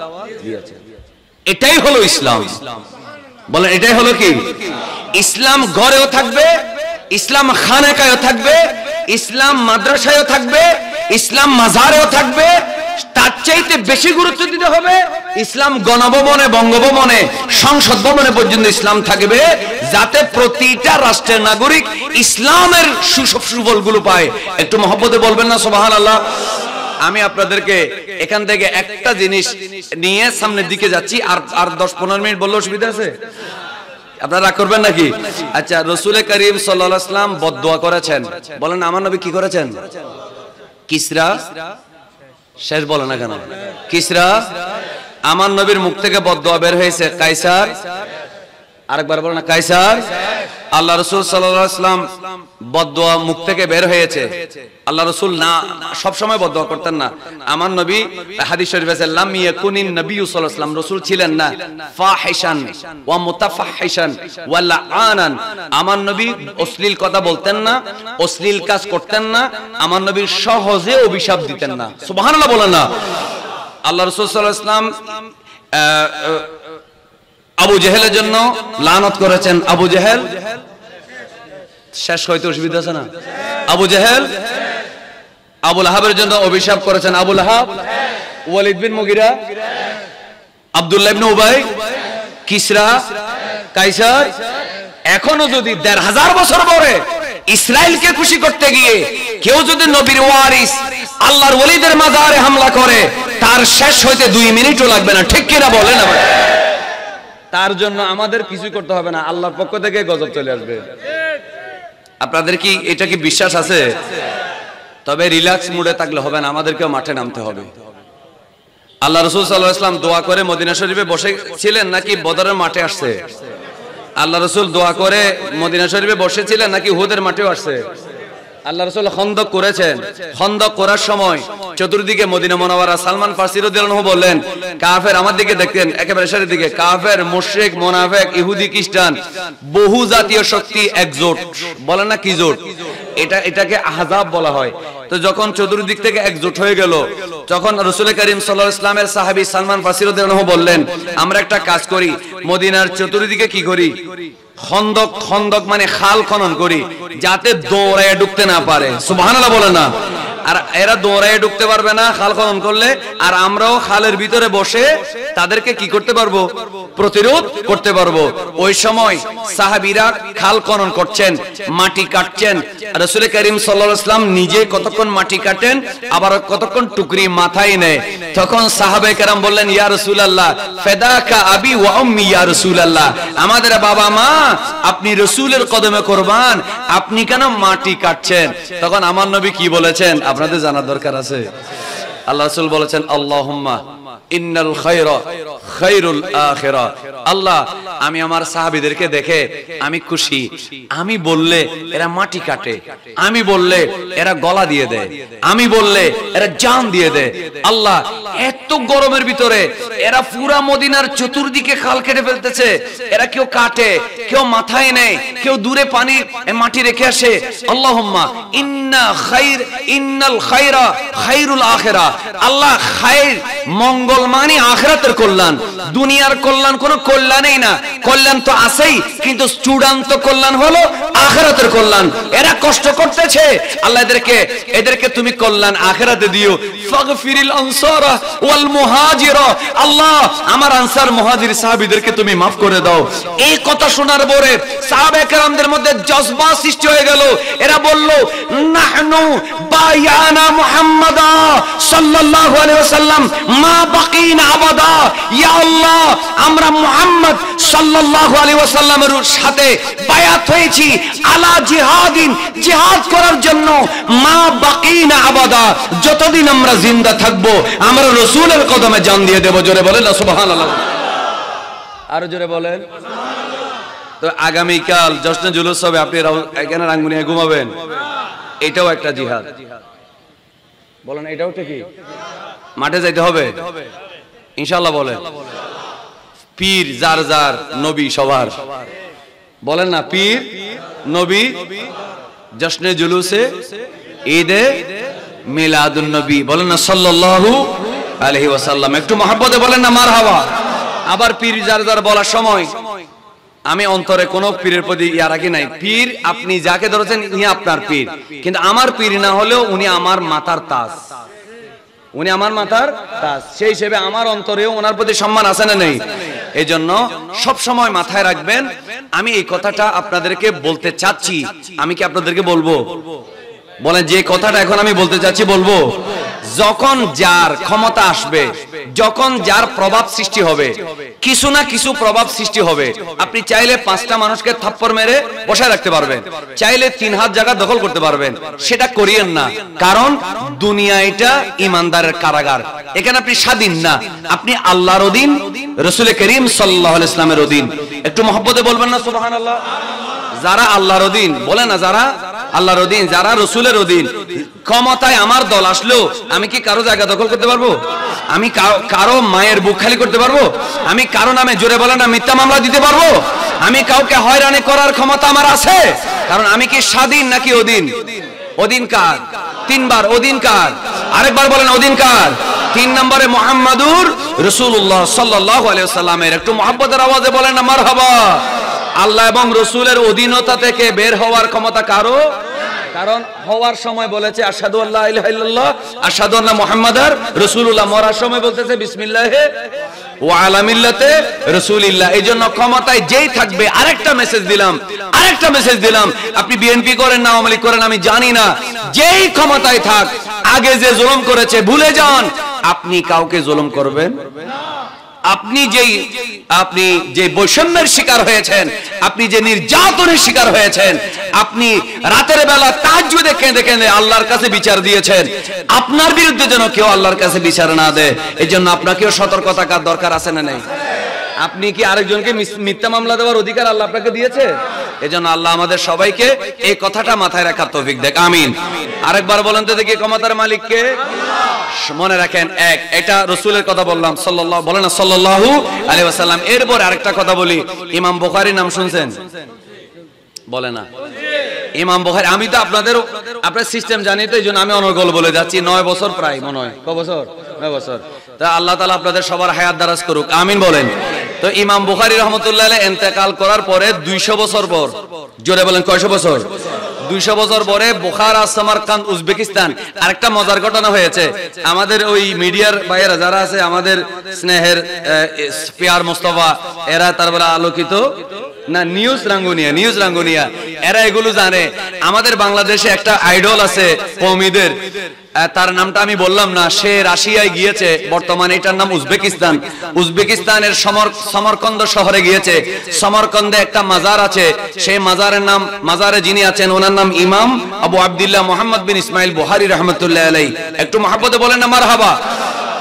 দিয়েছেন। এটাই হলো ইসলাম। বলেন এটাই হলো কি ইসলাম? ঘরেও থাকবে, ইসলাম খানেকায়ও থাকবে, ইসলাম মাদ্রাসায়ও থাকবে, ইসলাম মাজারেও থাকবে। তার চাইতে বেশি গুরুত্ব দিতে হবে ইসলাম গণভবনে, বঙ্গভবনে, সংসদ ভবনে পর্যন্ত ইসলাম থাকবে, যাতে প্রতিটা রাষ্ট্রের নাগরিক ইসলামের সুফলগুলো পায়। একটু মহব্বতে বলবেন না সুবহানাল্লাহ। আমি আপনাদেরকে এখান থেকে একটা জিনিস নিয়ে সামনের দিকে যাচ্ছি। আর 10-15 মিনিট বললে অসুবিধা আছে? আপনারা রাগ করবেন নাকি? আচ্ছা, রাসূল করিম সাল্লাল্লাহু আলাইহি ওয়াসাল্লাম বদদুয়া করেছেন। বলেন আমার নবী কি করেছেন? কিসরা, শেষ বলে না কেন? কিসরা, আমার নবীর মুখ থেকে বদদুয়া বের হয়েছে। কাইসার, আরেকবার বলেন না, কাইসার। আল্লাহ রাসূল সাল্লাল্লাহু আলাইহি ওয়াসাল্লাম বদদুয়া মুখ থেকে বের হয়েছে। আল্লাহ রাসূল না সব সময় বদদুয়া করতেন না। আমার নবী হাদিস শরীফে আছে লাম ইয়াকুনিন নবী সাল্লাল্লাহু আলাইহি ওয়াসাল্লাম, রাসূল ছিলেন না ফাহিশান ওয়া মুতাফাহিশান ওয়া লাআনান। আমার নবী অশ্লীল কথা বলতেন না, অশ্লীল কাজ করতেন না, আমার নবী সহজে অভিশাপ দিতেন না। সুবহানাল্লাহ বলেন না। আল্লাহ রাসূল সাল্লাল্লাহু আলাইহি ওয়াসাল্লাম আবু জেহেলের জন্য লানত করেছেন। আবু জেহেল, শেষ হইতে অসুবিধা আছে না? আবু জেহেল, আবু লাহাবের জন্য অভিশাপ করেছেন। আবু লাহাব, ওয়ালিদ বিন মুগিরা, আব্দুল্লাহ ইবনে উবাই, কিসরা, কাইসার। এখনো যদি 1500 বছর পরে ইসরায়েলকে খুশি করতে গিয়ে কেউ যদি নবীর ওয়ারিস আল্লাহর ওলিদের মাজারে হামলা করে, তার শেষ হইতে 2 মিনিটও লাগবে না। ঠিক কিনা বলেন? আমার তার জন্য আমাদের কিছু করতে হবে না, আল্লাহর পক্ষ থেকে গজব চলে আসবে। আপনাদের কি এটা কি বিশ্বাস আছে? তবে রিল্যাক্স মুডে থাকলে হবে না, আমাদেরকেও মাঠে নামতে হবে। আল্লাহ রাসূল সাল্লাল্লাহু আলাইহি ওয়াসাল্লাম দোয়া করে মদিনা শরীফে বসে ছিলেন নাকি বদরের মাঠে আসছে? আল্লাহ রাসূল দোয়া করে মদিনা শরীফে বসেছিলেন নাকি উহুদের মাঠেও আসছে? আল্লাহ রাসূল খন্দক করেছেন। খন্দক করার সময় চতুর্দিকে মদিনা মুনাওয়ারা সালমান ফারসি রাদিয়াল্লাহু আনহু বললেন, কাফের আমার দিকে দেখতেন একেবারে সামনের দিকে, কাফের, মুশরিক, মুনাফিক, ইহুদি, খ্রিস্টান, বহু জাতীয় শক্তি একজোট, বলেন না কি জোট, এটাকে আহজাব বলা হয়। তো যখন চতুর্দিক থেকে একজোট হয়ে গেল, তখন রাসূল করিম সাল্লাল্লাহু আলাইহি ওয়াসাল্লামের সাহাবী সালমান ফারসি রাদিয়াল্লাহু আনহু বললেন, আমরা একটা কাজ করি, মদিনার চতুর্দিকে কি করি, খন্দক, খন্দক মানে খাল খনন করি, যাতে দৌড়ায় ঢুকতে না পারে। সুবহানাল্লাহ বলে না? আর এরা দৌড়ায় ঢুকতে পারবে না খাল খনন করলে, আর আমরাও খালের ভিতরে বসে তাদেরকে কি করতে পারবো, প্রতিরোধ করতে পারবো। ওই সময় সাহাবীরা খাল খনন করছেন, মাটি কাটছেন। রাসূল করিম সাল্লাল্লাহু আলাইহি ওয়াসাল্লাম নিজে কতক্ষণ মাটি কাটেন, আবার কতক্ষণ টুকরি মাথায় নেয়। তখন সাহাবায়ে কেরাম বললেন, ইয়া রাসূলুল্লাহ ফাদাকা আবি ওয়া উম্মি, ইয়া রাসূলুল্লাহ আমাদের বাবা মা আপনি রাসূলের কদমে কুরবান, আপনি কেন মাটি কাটছেন? তখন আমার নবী কি বলেছেন আপনাদের জানার দরকার আছে। আল্লাহ রাসূল বলেছেন, আল্লাহুম্মা ইন্নাল খায়রা খায়রুল আখিরা। আল্লাহ আমি আমার সাহাবীদেরকে দেখে আমি খুশি, আমি বললে এরা মাটি কাটে, আমি বললে এরা গলা দিয়ে দেয়, আমি বললে এরা জান দিয়ে দেয়। আল্লাহ এত গরমের ভিতরে এরা পুরা মদিনার চতুর্দিকে খাল কেটে ফেলতেছে, এরা কেউ কাটে, কেউ মাথায় নেয়, কেউ দূরে পানি মাটি রেখে আসে। আল্লাহুম্মা ইন্নাল খায়রা খায়রুল আখিরা। আল্লাহ খায়র মঙ্গল মানে আখিরাতের কল্যাণ, দুনিয়ার কল্যাণ কোনো কল্যাণই না। কল্যাণ তো আছেই, কিন্তু চূড়ান্ত কল্যাণ হলো আখিরাতের কল্যাণ। এরা কষ্ট করতেছে, আল্লাহ এদেরকে তুমি কল্যাণ আখিরাতে দিও। ফাগফিরিল আনসারা ওয়াল মুহাজিরা। আল্লাহ আমার আনসার মুহাজির সাহাবীদেরকে তুমি maaf করে দাও। এই কথা শোনার পরে সাহাবায়ে কেরামদের মধ্যে জজবা সৃষ্টি হয়ে গেল। এরা বলল, নাহনু বায়ানা মুহাম্মাদা সাল্লাল্লাহু আলাইহি ওয়াসাল্লাম মা বাকিনা আবাদা। ইয়া আল্লাহ আমরা মুহাম্মদ সাল্লাল্লাহু আলাইহি ওয়াসাল্লামের সাথে বায়াত হয়েছি আলা জিহাদিন, জিহাদ করার জন্য, মা বাকিনা আবাদা যতদিন আমরা জিন্দা থাকবো আমরা রাসূলের কদমে জান দিয়ে দেব। জোরে বলেন না সুবহানাল্লাহ, আরো জোরে বলেন। তো আগামীকাল জশ্নে জুলুস হবে, আপনি এখানে রাঙ্গুনিয়ায় ঘুমাবেন, এটাও একটা জিহাদ। বলেন এটাও কি মাঠে যাইতে হবে ইনশাআল্লাহ? বলেন পীর যার যার, নবী সবার, বলেন না পীর নবী, জশ্নে জুলুসে ঈদে মিলাদুন নবী, বলেন না সাল্লাল্লাহু আলাইহি ওয়াসাল্লাম। একটু মহব্বতে বলেন না মারহাবা। আবার পীর যার যার বলার সময় আমি অন্তরে কোনো পীরের প্রতি ইয়া রাখি নাই। পীর আপনি যাকে ধরেছেন ইনি আপনার পীর, কিন্তু আমার পীর না হলেও উনি আমার মাথার তাজ, উনি আমার মাথার তাজ। সেই হিসেবে আমার অন্তরেও ওনার প্রতি সম্মান আছে না নেই? এই জন্য সব সময় মাথায় রাখবেন। আমি এই কথাটা আপনাদেরকে বলতে চাচ্ছি, আমি কি আপনাদেরকে বলবো? বলেন যে কথাটা এখন আমি বলতে চাচ্ছি বলবো। যখন যার ক্ষমতা আসবে, যখন যার প্রভাব সৃষ্টি হবে, কিছু না কিছু প্রভাব সৃষ্টি হবে। আপনি চাইলে 5টা মানুষকে থাপ্পড় মেরে বসায় রাখতে পারবেন, চাইলে 3 হাত জায়গা দখল করতে পারবেন। সেটা করিয়েন না, কারণ দুনিয়া এটা ইমানদারের কারাগার। এখানে আপনি স্বাধীন না, আপনি আল্লাহর অধীন, রাসূল করিম সাল্লাল্লাহু আলাইহি ওয়াসাল্লামের অধীন। একটু মহব্বতে বলবেন না সুবহানাল্লাহ। যারা আল্লাহর অধীন, বলেন না যারা আল্লাহর অধীন, যারা রাসূলের অধীন, ক্ষমতায় আমার দল আসলো আমি কি কারো জায়গা দখল করতে পারবো? আমি কারো মায়ের বুক খালি করতে পারবো? আমি কারো নামে, জোরে বলেন না, মিথ্যা মামলা দিতে পারবো? আমি কাউকে হয়রানি করার ক্ষমতা আমার আছে? কারণ আমি কি স্বাধীন নাকি অধীন? অধীন কার? 3 বার অধীন কার? আরেকবার বলেন অধীন কার? 3 নম্বরে মুহাম্মাদুর রাসূলুল্লাহ সাল্লাল্লাহু আলাইহি ওয়াসাল্লামের। একটু মুহাব্বতের আওয়াজে বলেন না মারহাবা। আল্লাহ এবং রাসূলের অধীনতা থেকে বের হওয়ার ক্ষমতা কারো? কারণ হওয়ার সময় বলেছে আশহাদু আল্লা ইলাহা ইল্লাল্লাহ আশহাদু আন্না মুহাম্মাদার রাসূলুল্লাহ, মরার সময় বলতেছে বিসমিল্লাহি ওয়া আলা মিল্লাতে রাসূলিল্লাহ। এইজন্য ক্ষমতায় যেই থাকবে, আরেকটা মেসেজ দিলাম, আপনি বিএনপি করেন না আওয়ামী লীগ করেন আমি জানি না, যেই ক্ষমতায় থাক, আগে যে জুলুম করেছে ভুলে যান, আপনি কাউকে জুলুম করবেন না। আপনি যে বৈষম্যের শিকার হয়েছেন, আপনি যে নির্যাতনের শিকার হয়েছেন, আপনি রাতের বেলা তাহাজ্জুদে কেঁদে কেঁদে আল্লাহর কাছে বিচার দিয়েছেন, আপনার বিরুদ্ধে যেন কেউ আল্লাহর কাছে বিচার না দেয়। এই জন্য আপনাকেও সতর্ক থাকার দরকার আছে না নেই? আপনি কি আরেকজনকে মিথ্যা মামলা দেওয়ার অধিকার আল্লাহ আপনাকে দিয়েছে? এজন্য আল্লাহ আমাদের সবাইকে এই কথাটা মাথায় রাখার তৌফিক দেখ, আমিন। আরেকবার বলেন তো দেখি, ক্ষমতার মালিক কে? মনে রাখেন, এক, এটা রাসূলের কথা বললাম, সাল্লাল্লাহু, বলেন না সাল্লাল্লাহু আলাইহি ওয়াসাল্লাম। এরপর আরেকটা কথা বলি, ইমাম বুখারীর নাম শুনছেন? বলে না ইমাম বুখারী। আমি তো আপনাদের সিস্টেম জানি, তো এইজন্য আমি অনর্গল বলে যাচ্ছি। 9 বছর প্রায়, মনে হয় ক বছর, 9 বছর। তা আল্লাহ তাআলা আপনাদের সবার হায়াত দারাজ করুক, আমিন বলেন। তো ইমাম বুখারী রাহমাতুল্লাহ আলাইহি ইন্তেকাল করার পরে 200 বছর পর, জোরে বলেন কয়শো বছর? 200 বছর পরে বুখারা, সামারকান্দ, উজবেকিস্তান। আরেকটা মজার ঘটনা হয়েছে, আমাদের ওই মিডিয়ার ভাইয়েরা যারা আছে, আমাদের স্নেহের পিয়ার মোস্তফা, এরা তারপরে আলোকিত না নিউজ রাঙ্গুনিয়া, এরা এগুলো জানে। আমাদের বাংলাদেশে একটা আইডল আছে কওমিদের, তার নামটা আমি বললাম না, সে রাশিয়ায় গিয়েছে, বর্তমানে এটার নাম উজবেকিস্তান। উজবেকিস্তানের সমরকন্দ শহরে গিয়েছে। সমরকন্দে একটা মাজার আছে, সেই মাজারে যিনি আছেন ওনার নাম ইমাম আবু আব্দুল্লাহ মুহাম্মদ বিন ইসমাইল বুখারী রাহমাতুল্লাহ আলাইহি। একটু মহব্বতে বলেন না মারহাবা।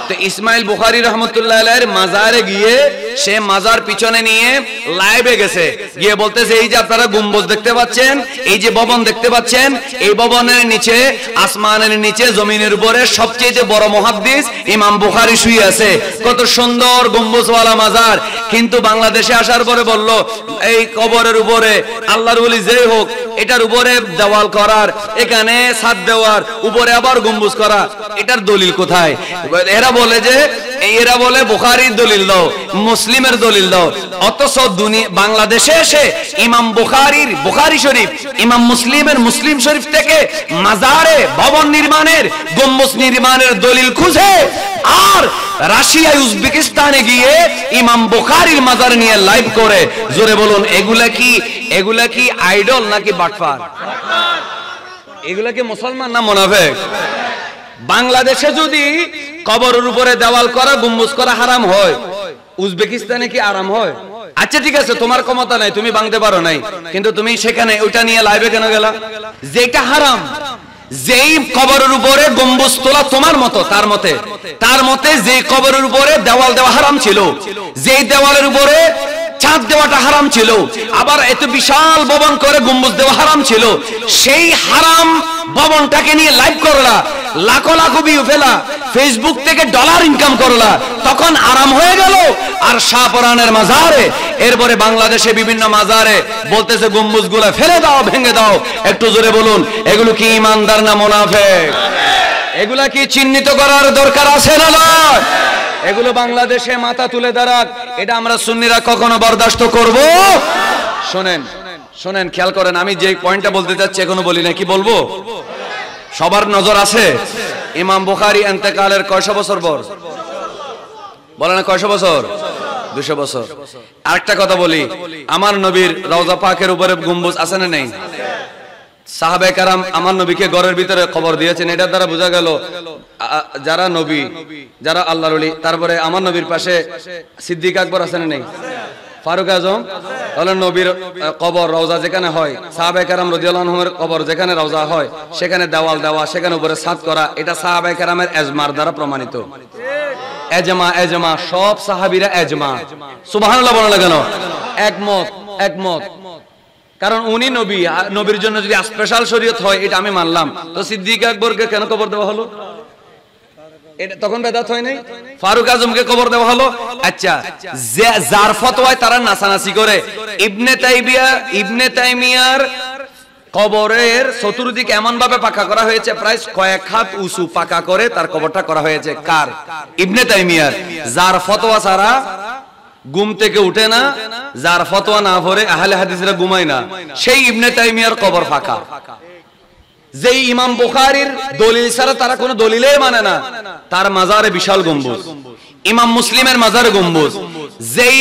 তো ইসমাইল বুখারী রাহমাতুল্লাহ আলাইহির মাজারে গিয়ে সে মাজার পিছনে নিয়ে লাইভে গেছে, গিয়ে বলতেছে, এই যে আপনারা গম্বুজ দেখতে পাচ্ছেন, এই যে ভবন দেখতে পাচ্ছেন, এই ভবনের নিচে, আসমানের নিচে, জমিনের উপরে সবচেয়ে বড় মুহাদ্দিস ইমাম বুখারী শুয়ে আছে। কত সুন্দর গম্বুজওয়ালা মাজার। কিন্তু বাংলাদেশে আসার পরে বলল, এই কবরের উপরে আল্লাহর ওলি যেই হোক, এটার উপরে দেওয়াল করার, এখানে ছাদ দেওয়ার, উপরে আবার গম্বুজ করা, এটার দলিল কোথায়? এরা বলে বুখারীর দলিল দাও, মুসলিমের দলিল দাও। অথচ বাংলাদেশে এসে ইমাম বুখারী শরীফ, ইমাম মুসলিমের মুসলিম শরীফ থেকে মাজারে, ভবন নির্মাণের, গম্বুজ নির্মাণের দলিল খুঁজে, আর রাশিয়ায়, উজবেকিস্তানে গিয়ে ইমাম বুখারীর মাজার নিয়ে লাইভ করে। জোরে বলুন, এগুলা কি আইডল নাকি বাটপার? এগুলা কি মুসলমান না মুনাফিক? বাংলাদেশে যদি কবরের উপরে দেওয়াল করা, গম্বুজ করা হারাম হয়, উজবেকিস্তানে কি আরাম হয়? আচ্ছা ঠিক আছে, তোমার ক্ষমতা নাই, তুমি ভাঙতে পারো নাই, কিন্তু তুমি সেখানে ওইটা নিয়ে লাইভে কেন গেলা? যেটা হারাম, যেই কবরের উপরে গম্বুজ তোলা তোমার মতো, তার মতে যে কবরের উপরে দেওয়াল দেওয়া হারাম ছিল, যেই দেওয়ালের উপরে ছাদ দেওয়াটা হারাম ছিল, আবার এত বিশাল ভবন করে গম্বুজ দেওয়া হারাম ছিল, সেই হারাম ভবনটাকে নিয়ে লাইভ করলা, লাখো লাখো ভিউ ফেলা, ফেসবুক থেকে ডলার ইনকাম করলা, তখন আরাম হয়ে গেল। আর শাহপরানের মাজারে, এরপরে বাংলাদেশে বিভিন্ন মাজারে বলতেছে গম্বুজগুলো ফেলে দাও, ভেঙে দাও। একটু জোরে বলুন, এগুলো কি ইমানদার না মুনাফিক? এগুলা কি চিহ্নিত করার দরকার আছে না নয়? এগুলো বাংলাদেশে মাথা তুলে দাঁড়াক, এটা আমরা সুন্নিরা কখনো বরদাস্ত করব? শোনেন, খেয়াল করেন, আমি যে পয়েন্টটা বলতে চাচ্ছি এখনো বলি না, কি বলবো? সবার নজর আছে, ইমাম বুখারী ইন্তেকালের কয়শো বছর পর? বলেন না কয়শো বছর? 200 বছর। আরেকটা কথা বলি, আমার নবীর রওজা পাকের উপরে গম্বুজ আছে না নেই? সাহাবায়ে কেরাম আমার নবীকে ঘরের ভিতরে খবর দিয়েছেন। এটার দ্বারা বোঝা গেল যারা নবী, যারা আল্লাহর ওলি, তারপরে আমার নবীর পাশে সিদ্দিক আকবর আছে না নেই? ফারুক আজম, তাহলে নবীর কবর রওজা যেখানে হয়, সাহাবায়ে কেরাম রাদিয়াল্লাহু আনহুমের কবর যেখানে রওজা হয়, সেখানে দেওয়াল দেওয়া, সেখানে উপরে ছাদ করা, এটা সাহাবায়ে কেরামের এজমার দ্বারা প্রমাণিত। এজমা, সব সাহাবীরা এজমা। সুবহানাল্লাহ বলেন না কেন? একমত। কারণ উনি নবী, নবীর জন্য যদি স্পেশাল শরীয়ত হয়, এটা আমি মানলাম, তো সিদ্দিক আকবরকে কেন কবর দেওয়া হলো? এটা তখন বেদাত হয় নাই? ফারুক আজমকে কবর দেওয়া হলো। আচ্ছা, যার ফতোয়ায় তারা নাচানাচি করে, ইবনে তাইমিয়ার কবরের চতুর্দিকে এমন ভাবে পাকা করা হয়েছে, প্রায় কয়েক হাত উঁচু পাকা করে তার কবরটা করা হয়েছে। কার? ইবনে তাইমিয়ার। যার ফতোয়া ছাড়া ঘুম থেকে উঠে না, যার ফতোয়া না পড়ে আহলে হাদিসরা ঘুমায় না, সেই ইবনে তাইমিয়ার কবর ফাঁকা। যেই ইমাম বুখারীর দলিল ছাড়া তারা কোনো দলিলেই মানে না, তার মাজারে বিশাল গম্বুজ। ইমাম মুসলিমের মাজারে গম্বুজ। যেই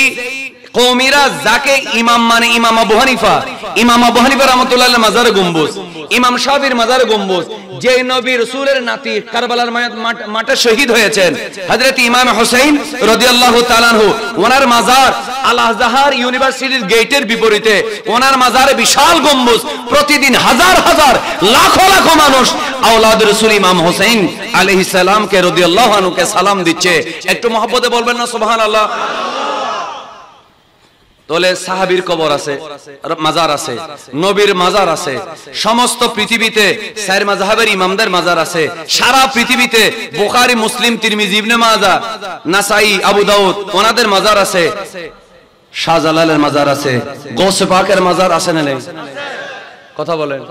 কওমিরা যাকে ইমাম মানে ইমাম আবু হানিফা রাহমাতুল্লাহ মাজারে গম্বুজ, ইমাম শাফির মাজারে গম্বুজ। যে নবী রাসূলের নাতি কারবালার মাঠে শহীদ হয়েছেন, হযরত ইমাম হুসাইন রাদিয়াল্লাহু তাআলা আনহু, ওনার মাজার আল আজহার ইউনিভার্সিটির গেটের বিপরীতে, ওনার মাজারে বিশাল গম্বুজ। প্রতিদিন হাজার হাজার লাখো লাখো মানুষ আওলাদ রাসূল ইমাম হুসাইন আলাইহিস সালাম কে রাদিয়াল্লাহু আনহু কে সালাম দিচ্ছে। একটু মহব্বতে বলবেন না সুবহানাল্লাহ? তাহলে সাহাবীর কবর আছে, মাজার আছে, নবীর মাজার আছে, সমস্ত পৃথিবীতে চার মাযহাবের ইমামদের মাজার আছে, সারা পৃথিবীতে বুখারী, মুসলিম, তিরমিজি, ইবনে মাজাহ, নাসাই, আবু দাউদ ওনাদের মাজার আছে, শাহজালালের মাজার আছে, গৌসে পাকের মাজার আছে না নেই? কথা বলেন।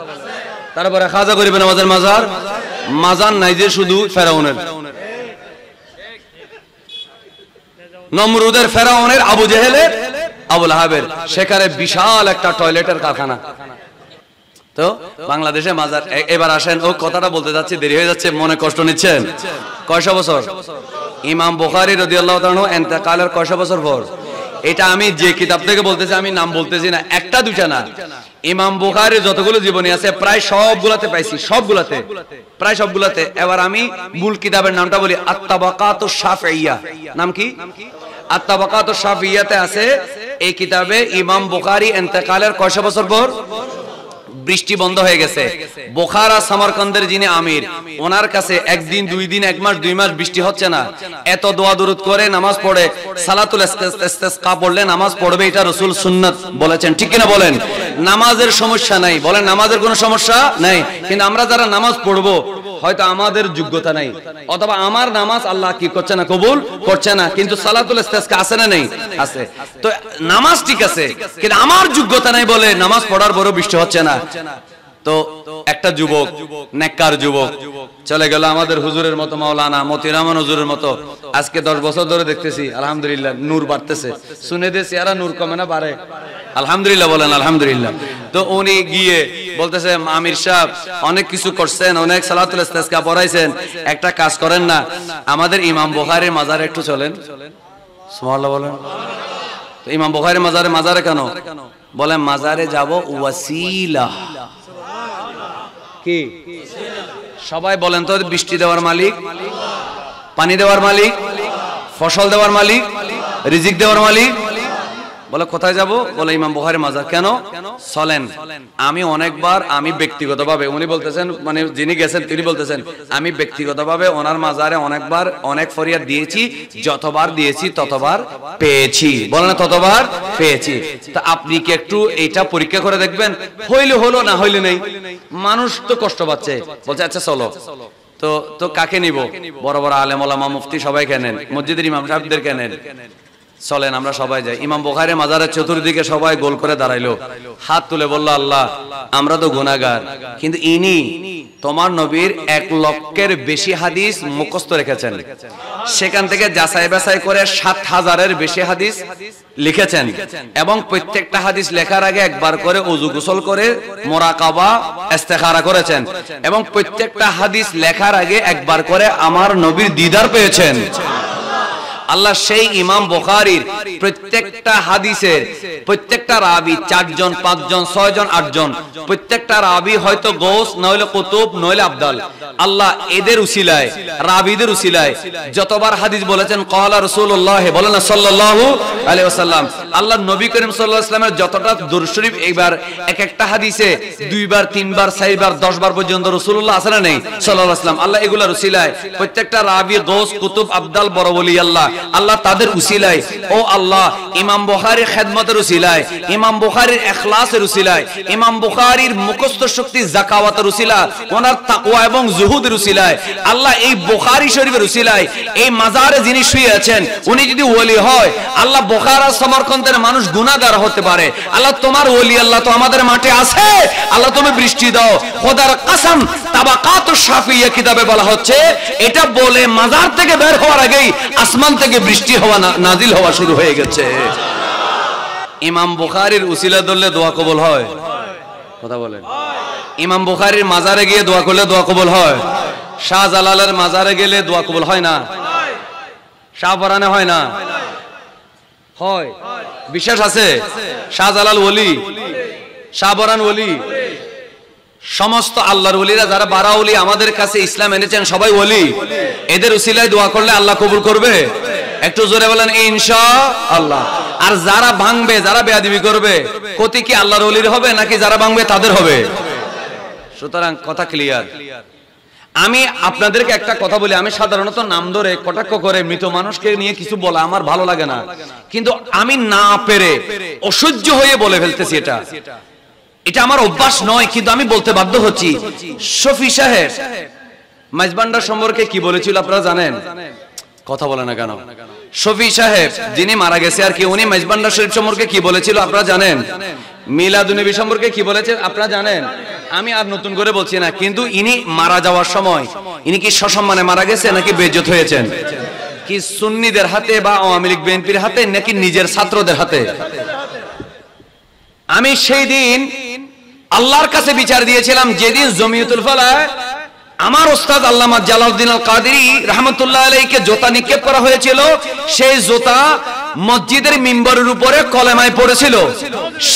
তারপরে খাজা গরিব নওয়াজের মাজার, মাজার নাই যে শুধু ফেরাউনের, নমরুদের, ফেরাউনের, আবু জেহেলের, আবু লাহাবের, সেখানে বিশাল একটা টয়লেটের কারখানা। তো বাংলাদেশে মাজার। এবার আসেন, ও কথাটা বলতে যাচ্ছি, দেরি হয়ে যাচ্ছে, মনে কষ্ট নিচ্ছেন। কয়শো বছর ইমাম বুখারী রাদিয়াল্লাহু তাআলা ইন্তেকালের কয়শো বছর পর? এটা আমি যে কিতাব থেকে বলতেছি, আমি নাম বলতেছি না, একটা দুইটা না, ইমাম বুখারীর যতগুলো জীবনী আছে প্রায় সবগুলাতে পাইছি, সবগুলাতে, প্রায় সবগুলাতে। এবার আমি মূল কিতাবের নামটা বলি, আত-তাবাকাতুশ শাফিইয়া। নাম কি? আত-তাবাকাতুশ শাফিইয়াতে আছে এই কিতাবে ইমাম বুখারী ইন্তেকালের কয়শো বছর পর? বৃষ্টি বন্ধ হয়ে গেছে। বুখারা সামারকান্দের যিনি আমির, ওনার কাছে একদিন, দুই দিন, এক মাস, 2 মাস বৃষ্টি হচ্ছে না। এত দোয়া দুরুদ করে নামাজ পড়ে, সালাতুল ইস্তিসকা পড়লে নামাজ পড়বে, এটা রাসূল সুন্নাত বলেছেন, ঠিক কিনা বলেন? নামাজের সমস্যা নাই, বলেন নামাজের কোনো সমস্যা নাই। কিন্তু আমরা যারা নামাজ পড়বো, হয়তো আমাদের যোগ্যতা নাই, অথবা আমার নামাজ আল্লাহ কি করছে না, কবুল করছে না, কিন্তু সালাতুল ইস্তিসকা আছে না নেই? আছে। তো নামাজ ঠিক আছে, কিন্তু আমার যোগ্যতা নাই বলে নামাজ পড়ার বড় বৃষ্টি হচ্ছে না। তো একটা যুবক, নেককার যুবক চলে গেল আমাদের হুজুরের মতো, মাওলানা মতিউর রহমান হুজুরের মতো। আজকে 10 বছর ধরে দেখতেছি, আলহামদুলিল্লাহ নূর বাড়তেছে। শুনে দিয়েছি আর নূর কমে না, বাড়ে। আলহামদুলিল্লাহ বলেন আলহামদুলিল্লাহ। তো উনি গিয়ে বলতেছে, আমির সাহেব অনেক কিছু করছেন, অনেক সালাতুল ইস্তিসকা পড়াইছেন, একটা কাজ করেন না, আমাদের ইমাম বুখারীর মাজারে একটু চলেন। সুবহানাল্লাহ বলেন। তো ইমাম বুখারীর মাজারে কেন? বলেন মাজারে যাব ওয়াসিলা। কি? সবাই বলেন তো, বৃষ্টি দেওয়ার মালিক, পানি দেওয়ার মালিক, ফসল দেওয়ার মালিক, রিজিক দেওয়ার মালিক। বলে কোথায় যাব? বলে ইমাম বুখারীর মাজার। কেন? চলেন। আমি অনেকবার, আমি ব্যক্তিগতভাবে, উনি বলতেছেন, মানে যিনি গেছেন তিনি বলতেছেন, আমি ব্যক্তিগতভাবে ওনার মাজারে অনেকবার অনেক ফরিয়াদ দিয়েছি, যতবার দিয়েছি ততবার পেয়েছি। বলেন না, ততবার পেয়েছি। তা আপনি কি একটু এটা পরীক্ষা করে দেখবেন? হইলে হলো, না হইলে নেই। মানুষ তো কষ্ট পাচ্ছে, বলছে আচ্ছা চলো। তো কাকে নিব? বড় বড় আলেম ওলামা মুফতি সবাই কেনেন, মসজিদের ইমাম সাহেবদের কেনেন। চলেন আমরা সবাই যাই। ইমাম বুখারীর মাজারের চতুর্দিকে সবাই গোল করে দাঁড়াইলো, হাত তুলে বলল, আল্লাহ আমরা তো গুনাহগার, কিন্তু ইনি তোমার নবীর 1 লক্ষের বেশি হাদিস মুখস্থ রেখেছেন, সেখান থেকে যাচাই বাছাই করে 7000-এর বেশি হাদিস লিখেছেন, এবং প্রত্যেকটা হাদিস লেখার আগে একবার করে ওযু গোসল করে মুরাকাবা ইস্তেখারা করেছেন, এবং প্রত্যেকটা হাদিস লেখার আগে একবার করে আমার নবীর দিদার পেয়েছেন। আল্লাহ সেই ইমাম বুখারীর প্রত্যেকটা হাদিসের প্রত্যেকটা রাবি 4 জন, 5 জন, 6 জন, 8 জন, প্রত্যেকটা রাবি হয়তো গৌস, নইলে কুতুব, নইলে আবদাল। আল্লাহ এদের উসিলায়, রাবিদের উসিলায় যতবার হাদিস বলেছেন, ক্বালা রাসূলুল্লাহ, বলেন সাল্লাল্লাহু আলাইহি ওয়াসাল্লাম, আল্লাহ নবী করিম সাল্লাল্লাহু আলাইহি ওয়াসাল্লামের যতটা দুরূদ শরীফ, এইবার এক একটা হাদিসে 2 বার, 3 বার, 4 বার, 10 বার পর্যন্ত রাসূলুল্লাহ আছে না নেই সাল্লাল্লাহু আলাইহি ওয়াসাল্লাম। আল্লাহ এগুলার উসিলায় প্রত্যেকটা রাবি, গৌস, কুতুব, আবদাল, বড় ওলি আল্লাহ তাদের উসিলায়, ও আল্লাহ ইমাম বুখারীর খেদমতের উসিলায়, ইমাম বুখারীর ইখলাসের উসিলায়, ইমাম বুখারীর মুখস্থ শক্তি, যাকাওয়াতের উসিলা, ওনার তাকওয়া এবং জুহুদের উসিলায়, আল্লাহ এই বুখারী শরীফের উসিলায় এই মাজারে যিনি শুয়ে আছেন, উনি যদি ওলি হয়, আল্লাহ বুখারা সমরকন্দের মানুষ গুনাহগার হতে পারে, আল্লাহ তোমার ওলি আল্লাহ তো আমাদের মাঠে আছে, আল্লাহ তুমি বৃষ্টি দাও। খোদার কসম, তাবাকাতুশ শাফিইয়া কিতাবে বলা হচ্ছে, এটা বলে মাজার থেকে বের হওয়ার আগেই আসমান থেকে বৃষ্টি হওয়া, নাজিল হওয়া শুরু হয়ে গেছে। ইমাম বুখারীর উসিলা ধরলে দোয়া কবুল হয়? কথা বলেন। ইমাম বুখারীর মাজারে গিয়ে দোয়া করলে দোয়া কবুল হয়? শাহজালালের মাজারে গেলে দোয়া কবুল হয় না? শাহপরানে হয় না? হয়। বিশ্বাস আছে? শাহজালাল ওলি, শাহপরান ওলি, সমস্ত আল্লাহর ওলিরা যারা 12 ওলি আমাদের কাছে ইসলাম এনেছেন, সবাই ওলি। এদের উসিলায় দোয়া করলে আল্লাহ কবুল করবে? একটু জোরে বলেন ইনশাআল্লাহ। আর যারা ভাঙবে, যারা বেয়াদবি করবে, ক্ষতি কি আল্লাহর ওলির হবে নাকি যারা ভাঙবে তাদের হবে? সুতরাং কথা ক্লিয়ার। আমি আপনাদেরকে একটা কথা বলি, আমি সাধারণত নাম ধরে কটাক্ষ করে মৃত মানুষকে নিয়ে কিছু বলা আমার ভালো লাগে না, কিন্তু আমি না পেরে অসহ্য হয়ে বলে ফেলতেছি। এটা আমার অভ্যাস নয়, কিন্তু আমি বলতে বাধ্য হচ্ছি। শফি সাহেব মাইজবান্ডার সম্পর্কে কি বলেছিল আপনারা জানেন? কথা বলে না কেন? শফি সাহেব যিনি মারা গেছে আর কি, উনি মাইজবান্ডার শরীফ সম্পর্কে কি বলেছিল আপনারা জানেন? মিলাদুন্নবী সম্পর্কে কি বলেছেন আপনারা জানেন? আমি আর নতুন করে বলছি না, কিন্তু ইনি মারা যাওয়ার সময় ইনি কি সসম্মানে মারা গেছে নাকি বেইজ্জত হয়েছেন? কি সুন্নিদের হাতে বা আওয়ামী লীগ বিএনপির হাতে নাকি নিজের ছাত্রদের হাতে? আমি সেই দিন আল্লাহর কাছে বিচার দিয়েছিলাম, যেদিন জমিয়তুল ফালাহ আমার ওস্তাদ আল্লামা জালালউদ্দিন আল কাদেরী রাহমাতুল্লাহ আলাইহিকে জোতা নিক্ষেপ করা হয়েছিল, সেই জোতা মসজিদের মিম্বরের উপরে কলেমায় পড়েছিল।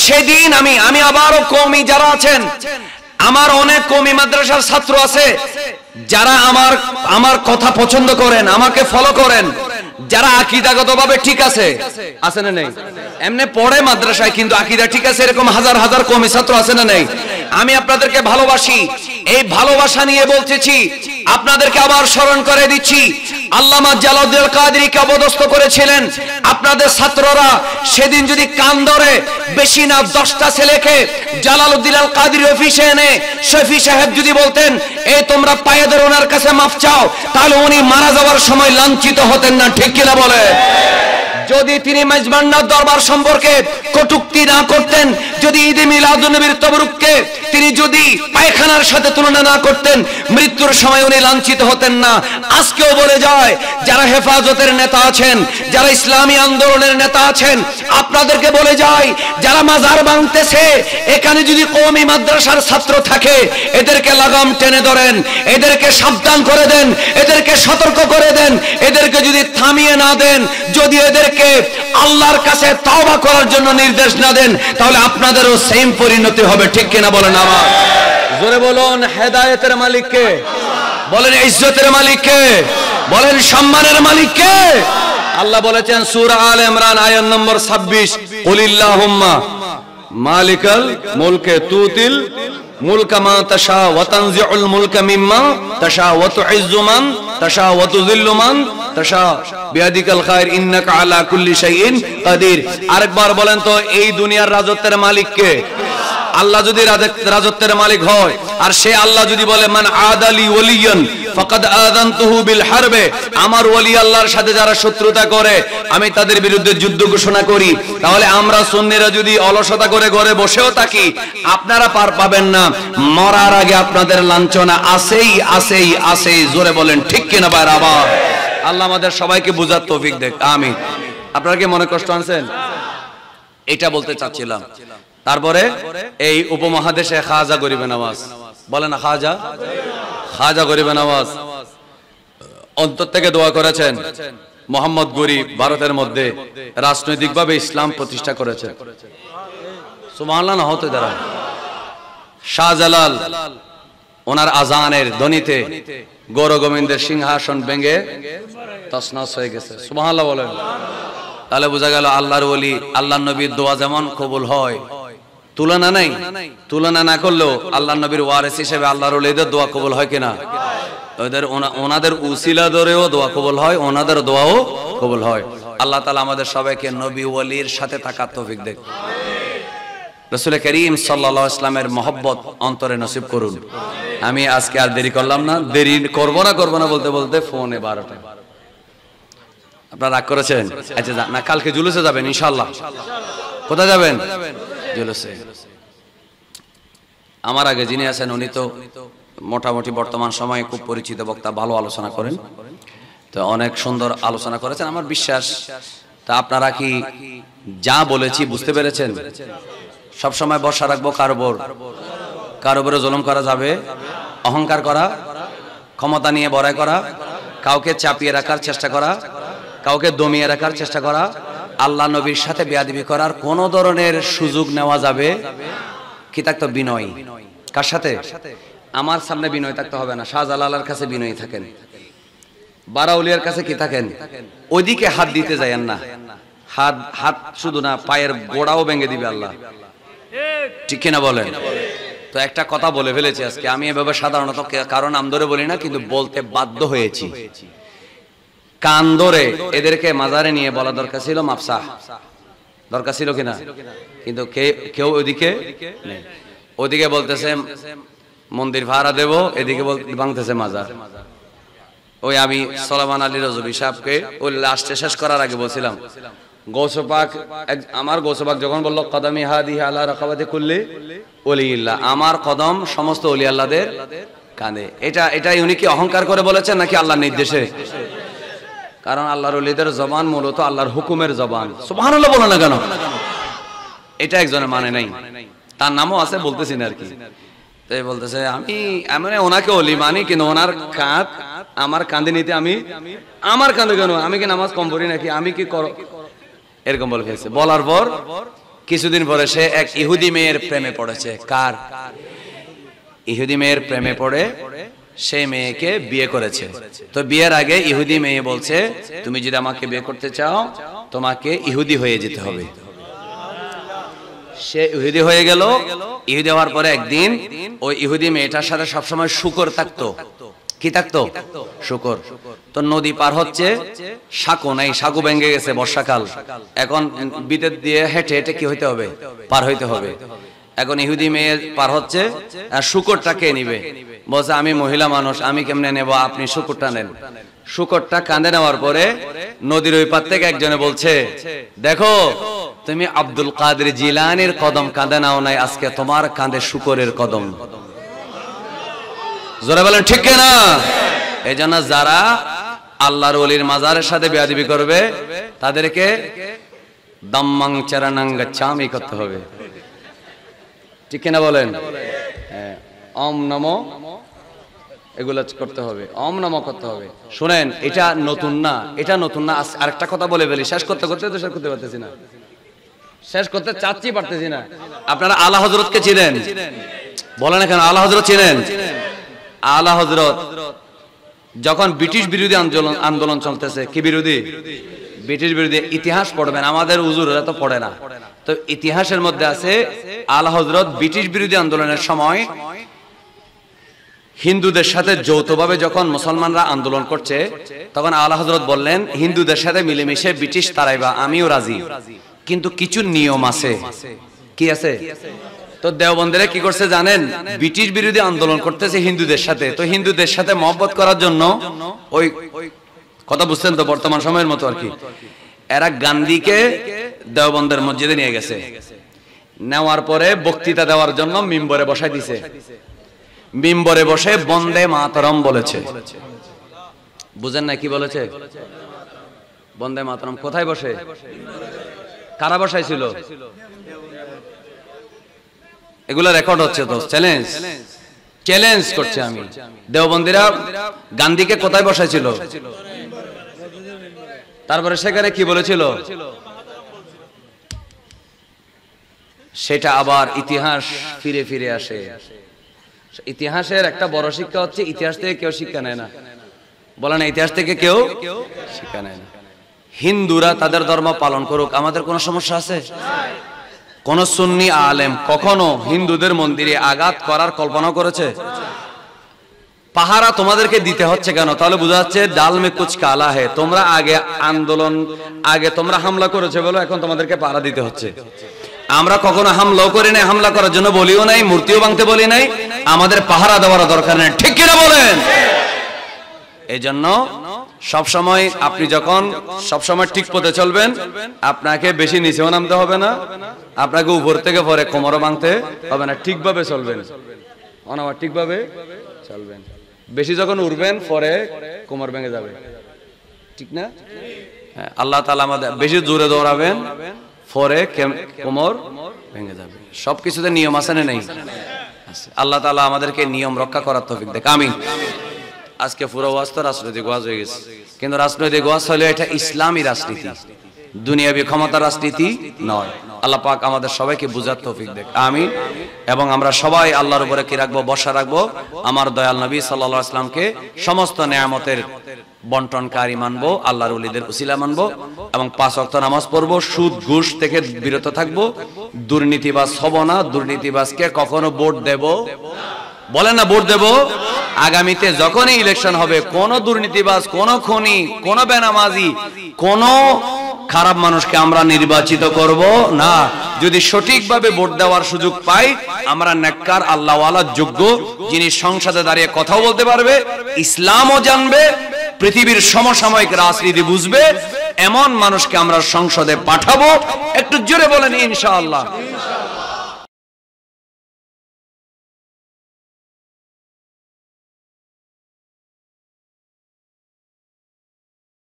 সেদিন আমি আবারও কওমি যারা আছেন, আমার অনেক কওমি মাদ্রাসার ছাত্র আছে যারা আমার কথা পছন্দ করেন, আমাকে ফলো করেন, যারা আকীদাগতভাবে ঠিক আছে না নেই? এমনি পড়ে মাদ্রাসায় কিন্তু আকীদা ঠিক আছে, এরকম হাজার হাজার কওমি ছাত্র আছে না নেই? আমি আপনাদেরকে ভালোবাসি, এই ভালোবাসা নিয়ে বলতেছি, আপনাদেরকে আবার স্মরণ করে দিচ্ছি, আল্লামা জালালউদ্দিন আল কাদেরীকে অপদস্থ করেছিলেন আপনাদের ছাত্ররা। সেদিন যদি কান ধরে বেশি না 10টা ছেলেকে জালালউদ্দিন আল কাদেরী অফিসে এনে শফি সাহেব যদি বলতেন এই তোমরা পায়ে ধরে ওনার কাছে মাফ চাও, তাহলে উনি মারা যাওয়ার সময় লাঞ্ছিত হতেন না, ঠিক কিনা বলে? যদি তিনি মেজবান্ডার দরবার সম্পর্কে কটূক্তি না করতেন, যদি ঈদে মিলাদুন্নবীর তবরুককে তিনি যদি পায়খানার সাথে তুলনা না করতেন, মৃত্যুর সময় উনি লাঞ্ছিত হতেন না। আজকেও বলে যায়, যারা হেফাজতের নেতা আছেন, যারা ইসলামী আন্দোলনের নেতা আছেন, আপনাদেরকে বলে যায়, যারা মাজার ভাঙতেছে এখানে যদি কওমি মাদ্রাসার ছাত্র থাকে, এদেরকে লাগাম টেনে ধরেন, এদেরকে সাবধান করে দেন, এদেরকে সতর্ক করে দেন। এদেরকে যদি থামিয়ে না দেন, যদি এদেরকে আল্লাহর কাছে তওবা করার জন্য নির্দেশ না দেন, তাহলে আপনাদেরও সেম পরিণতি হবে, ঠিক কিনা বলেন? আমার জোরে বলুন, হেদায়েতের মালিক কে? বলেন ইজ্জতের মালিক কে? বলেন সম্মানের মালিক কে? আল্লাহ বলেছেন সূরা আলে ইমরান আয়াত নম্বর 26, কুলিল্লাহুম্মা মালিকাল মুলকে তুতিল মুলকা মা তাশা ওয়া তানজিউল মুলকা মিম্মা তাশা ওয়া তুইজ্জু মান তাশা ওয়া তুযিল্লু মান তাশা বিয়াদিকাল খায়র ইন্নাকা আলা কুল্লি শাইইন কাদির। আরেকবার বলেন তো, এই দুনিয়ার রাজত্বের মালিক কে? আল্লাহ যদি রাজত্বের মালিক হয়, আর সে আল্লাহ যদি বলে মান আদালি ওয়ালিয়ান ফাকাদ আযানতুহু বিল হারবে, আমার ওলি আল্লাহর সাথে যারা শত্রুতা করে আমি তাদের বিরুদ্ধে যুদ্ধ ঘোষণা করি, তাহলে আমরা সুন্নিরা যদি অলসতা করে ঘরে বসেও থাকি, আপনারা পার পাবেন না। মরার আগে আপনাদের লাঞ্ছনা আছেই আছেই আছেই। জোরে বলেন ঠিক কিনা ভাই? আবার আল্লাহ আমাদের সবাইকে বুঝার তৌফিক দেখ, আমিন। আপনারা কি মনে কষ্ট আনছেন? এটা বলতে চাচ্ছিলাম। তারপরে এই উপমহাদেশে খাজা গরিবে নওয়াজ, বলেন না খাজা গরিবে নওয়াজ অন্তর থেকে দোয়া করেছেন। মোহাম্মদ গরিব ভারতের মধ্যে রাজনৈতিকভাবে ইসলাম প্রতিষ্ঠা করেছেন, সুবহানাল্লাহ না হতে দ্বারা। শাহজালাল ওনার আজানের ধ্বনিতে গৌর গোবিন্দের সিংহাসন ভেঙে তছনছ হয়ে গেছে, সুবহানাল্লাহ বলেন। তাহলে বোঝা গেল আল্লাহর ওলি, আল্লাহর নবীর দোয়া যেমন কবুল হয়, তুলনা নাই। তুলনা না করলেও আল্লাহর নবীর ওয়ারিস হিসেবে আল্লাহর ওলিদের দোয়া কবুল হয় কিনা? ওনাদের উসিলা ধরেও দোয়া কবুল হয়, ওনাদের দোয়াও কবুল হয়। আল্লাহ তাআলা আমাদের সবাইকে নবী ওলির সাথে থাকার তৌফিক দেন। রাসূল করিম সাল্লাল্লাহু আলাইহি ওয়াসাল্লামের মহব্বত অন্তরে নসিব করুন। আমি আজকে আর দেরি করলাম না, দেরি করব না বলতে বলতে ফোনে 12টা। আপনারা রাগ করেছেন? আচ্ছা না, কালকে জুলুসে যাবেন ইনশাআল্লাহ। কোথায় যাবেন? জুলুসে। আমার আগে যিনি আছেন উনি তো মোটামুটি বর্তমান সময়ে খুব পরিচিত বক্তা, ভালো আলোচনা করেন, তো অনেক সুন্দর আলোচনা করেছেন আমার বিশ্বাস। তা আপনারা কি যা বলেছি বুঝতে পেরেছেন? সব সময় ভরসা রাখবো কার উপরে জুলুম করা যাবে, অহংকার করা, ক্ষমতা নিয়ে বড়াই করা, কাউকে চাপিয়ে রাখার চেষ্টা করা, কাউকে দমিয়ে রাখার চেষ্টা করা, আল্লাহ নবীর সাথে বেয়াদবি করার কোন ধরনের সুযোগ নেওয়া যাবে কি? থাকতো বিনয়। কার সাথে? আমার সামনে বিনয় থাকতে হবে না, শাহজালালের কাছে বিনয়ী থাকেন, বারাউলিয়ার কাছে কি থাকেন, ওইদিকে হাত দিতে যায়েন না। হাত শুধু না, পায়ের গোড়াও ভেঙে দিবে আল্লাহ, ঠিক কিনা বলেন? তো একটা কথা বলে ফেলেছি আজকে, আমি এভাবে সাধারণত কারণ নাম ধরে বলি না, কিন্তু বলতে বাধ্য হয়েছি। কান ধরে এদেরকে মাজারে নিয়ে বলা দরকার ছিল মাফসাহ, দরকার ছিল কিনা? কিন্তু কেউ ওদিকে বলতেছে মন্দির ভাড়া দেব, এদিকে ভাঙতেছে মাজার। ওই আমি সলামান আলী রজবী সাহেবকে ওই লাস্টে শেষ করার আগে বলছিলাম, গৌসপাক, আমার গৌসপাক যখন বলল কদমি হাদিহি আলা রাকাবাতি কুল্লি ওলিল্লাহ, আমার কদম সমস্ত ওলি আল্লাহদের কাঁধে। এটাই উনি কি অহংকার করে বলেছেন নাকি আল্লাহর নির্দেশে? কারণ আল্লাহর ওলিদের জবান মূলত আল্লাহর হুকুমের জবান। সুবহানাল্লাহ বলো না কেন? এটা একজনের মানে নাই, তার নামও আছে, বলতেছি না আর কি। তাই বলতেছে আমি ওনাকে ওলি মানি, কিন্তু ওনার কাঁধ আমার কাঁধে নিতে আমার কাঁধে কেন? আমি কি নামাজ কম পড়ি নাকি? আমি কি করো? এরকম বলে ফেলছে। বলার পর কিছুদিন পরে সে এক ইহুদি মেয়ের প্রেমে পড়েছে। কার? ইহুদি মেয়ের প্রেমে পড়ে সেই মেয়েকে বিয়ে করেছে। তো বিয়ের আগে ইহুদি মেয়ে বলছে, তুমি যদি আমাকে বিয়ে করতে চাও তোমাকে ইহুদি হয়ে যেতে হবে। সে ইহুদি হয়ে গেল। ইহুদি হওয়ার পরে একদিন ওই ইহুদি মেয়েটার সাথে সবসময় শূকর থাকতো। কি থাকতো? শূকর। তো নদী পার হচ্ছে, সাঁকো নাই, সাঁকো ভেঙে গেছে, বর্ষাকাল। এখন বিদ্যুৎ দিয়ে হেঁটে হেঁটে কি হইতে হবে? পার হইতে হবে। এখন ইহুদি মেয়ে পার হচ্ছে, আর শূকরটা কে নিবে? বলছে আমি মহিলা মানুষ, আমি কেমনে নেব, আপনি শূকরটা নেন। শূকরটা কাঁধে নেওয়ার পরে নদীর ওই পার থেকে একজনে বলছে, দেখো তুমি আব্দুল কাদের জিলানির কদম কাঁধে নাও নাই, আজকে তোমার কাঁধে শূকরের কদম। জোরে বলেন ঠিক কিনা? এই জন্য যারা আল্লাহর ওলির মাজারের সাথে বেয়াদবি করবে তাদেরকে দাম্মাং চারানাং গাচ্ছামি করতে হবে। ঠিক কিনা বলেন? ওম নমো এগুলো করতে হবে, ওম নমো করতে হবে। শুনেন, এটা নতুন না, এটা নতুন না। আরেকটা কথা বলে ফেলি, শেষ করতে করতে তো শেষ করতে পারতেছি না, শেষ করতে চাচ্ছি পারতেছি না। আপনারা আলা হযরতকে চিনেন? বলেন না কেন? আলা হযরত চিনেন? আলা হযরত যখন ব্রিটিশ বিরোধী আন্দোলন চলতেছে, কি বিরোধী? ব্রিটিশ বিরোধী। ইতিহাস পড়বেন, আমাদের হুজুররা তো পড়ে না। তো ইতিহাসের মধ্যে আছে আলা হযরত ব্রিটিশ বিরোধী আন্দোলনের সময় হিন্দুদের সাথে যৌথভাবে যখন মুসলমানরা আন্দোলন করছে, তখন আলা হযরত বললেন হিন্দুদের সাথে মিলেমিশে ব্রিটিশ তারাইবা, আমিও রাজি, কিন্তু কিছু নিয়ম আছে। কি আছে? তো দেওবন্দেরা কি করছে জানেন? ব্রিটিশ বিরোধী আন্দোলন করতেছে হিন্দুদের সাথে। তো হিন্দুদের সাথে মহব্বত করার জন্য, ওই কথা বুঝছেন তো, বর্তমান সময়ের মতো আর কি, এরা গান্ধীকে দেওবন্দের মসজিদে নিয়ে গেছে। নেওয়ার পরে বক্তৃতা দেওয়ার জন্য মিম্বরে বসাই দিছে। মিম্বরে বসে বন্দে মাতরম বলেছে। বুঝেন না কি বলেছে? বন্দে মাতরম। কোথায় বসে? কারা বসাইছিল? এগুলো রেকর্ড হচ্ছে তো। চ্যালেঞ্জ করছে আমি। দেওবন্দিরা গান্ধীকে কোথায় বসাইছিল? তারপরে সেখানে কি বলেছিল সেটা আবার ইতিহাস ফিরে ফিরে আসে। ইতিহাসের একটা বড় শিক্ষা হচ্ছে ইতিহাস থেকে কেউ শিক্ষা নেয় না। বলে না, ইতিহাস থেকে কেউ শিক্ষা নেয় না। হিন্দুরা তাদের ধর্ম পালন করুক, আমাদের কোনো সমস্যা আছে? কোন সুন্নি আলেম কখনো হিন্দুদের মন্দিরে আঘাত করার কল্পনা করেছে? পাহারা তোমাদেরকে দিতে হচ্ছে কেন? তাহলে বোঝা যাচ্ছে ডাল মে কুছ কালা হে। তোমরা আগে তোমরা হামলা করেছে বলো এখন তোমাদেরকে পাহারা দিতে হচ্ছে। আমরা কখনো হামলাও করি নাই, হামলা করার জন্য বলিও নাই, মূর্তিও ভাঙতে বলি নাই, আমাদের পাহারা দেওয়ার দরকার নেই। ঠিক কিনা বলেন? এই জন্য সবসময় আপনি যখন সবসময় ঠিক পথে চলবেন, আপনাকে বেশি নিচেও নামতে হবে না, আপনাকে উপর থেকে পরে কোমরও ভাঙতে হবে না। ঠিকভাবে চলবেন, অনাবার ঠিকভাবে চলবেন। বেশি যখন উঠবেন পরে কোমর ভেঙে যাবে, ঠিক না? হ্যাঁ, আল্লাহ তাআলা আমাদের বেশি জোরে দৌড়াবেন পরে কোমর ভেঙে যাবে। সবকিছুতে নিয়ম আছে না নেই? আল্লাহ তাআলা আমাদেরকে নিয়ম রক্ষা করার তৌফিক দেখ। আমিন। আজকে পুরো ওয়াজ তো রাজনৈতিক ওয়াজ হয়ে গেছে, কিন্তু রাজনৈতিক ওয়াজ হলে এটা ইসলামী রাজনীতি, দুনিয়াবী ক্ষমতার রাজনীতি নয়। আল্লাহ পাক আমাদের সবাইকে বুঝার তৌফিক দেখ। আমিন। এবং আমরা সবাই আল্লাহর উপরে কি রাখবো? ভরসা রাখবো। আমার দয়াল নবী সাল্লাল্লাহু আলাইহি ওয়াসাল্লামকে সমস্ত নেয়ামতের বন্টনকারী মানবো, আল্লাহর ওলিদের উসিলা মানবো এবং 5 ওয়াক্ত নামাজ পড়বো, সুদ ঘুষ থেকে বিরত থাকবো, দুর্নীতিবাজ হব না, দুর্নীতিবাজকে কখনো ভোট দেব বলেন না, ভোট দেব। আগামীতে যখনই ইলেকশন হবে কোন দুর্নীতিবাজ, কোন খুনি, কোন বেনামাজি, কোন খারাপ মানুষকে আমরা নির্বাচিত করব না। যদি সঠিকভাবে ভোট দেওয়ার সুযোগ পাই, আমরা নেককার আল্লাহওয়ালা যোগ্য, যিনি সংসদে দাঁড়িয়ে কথাও বলতে পারবে, ইসলামও জানবে, পৃথিবীর সমসাময়িক রাজনীতি বুঝবে, এমন মানুষকে আমরা সংসদে পাঠাবো। একটু জোরে বলেন ইনশাআল্লাহ।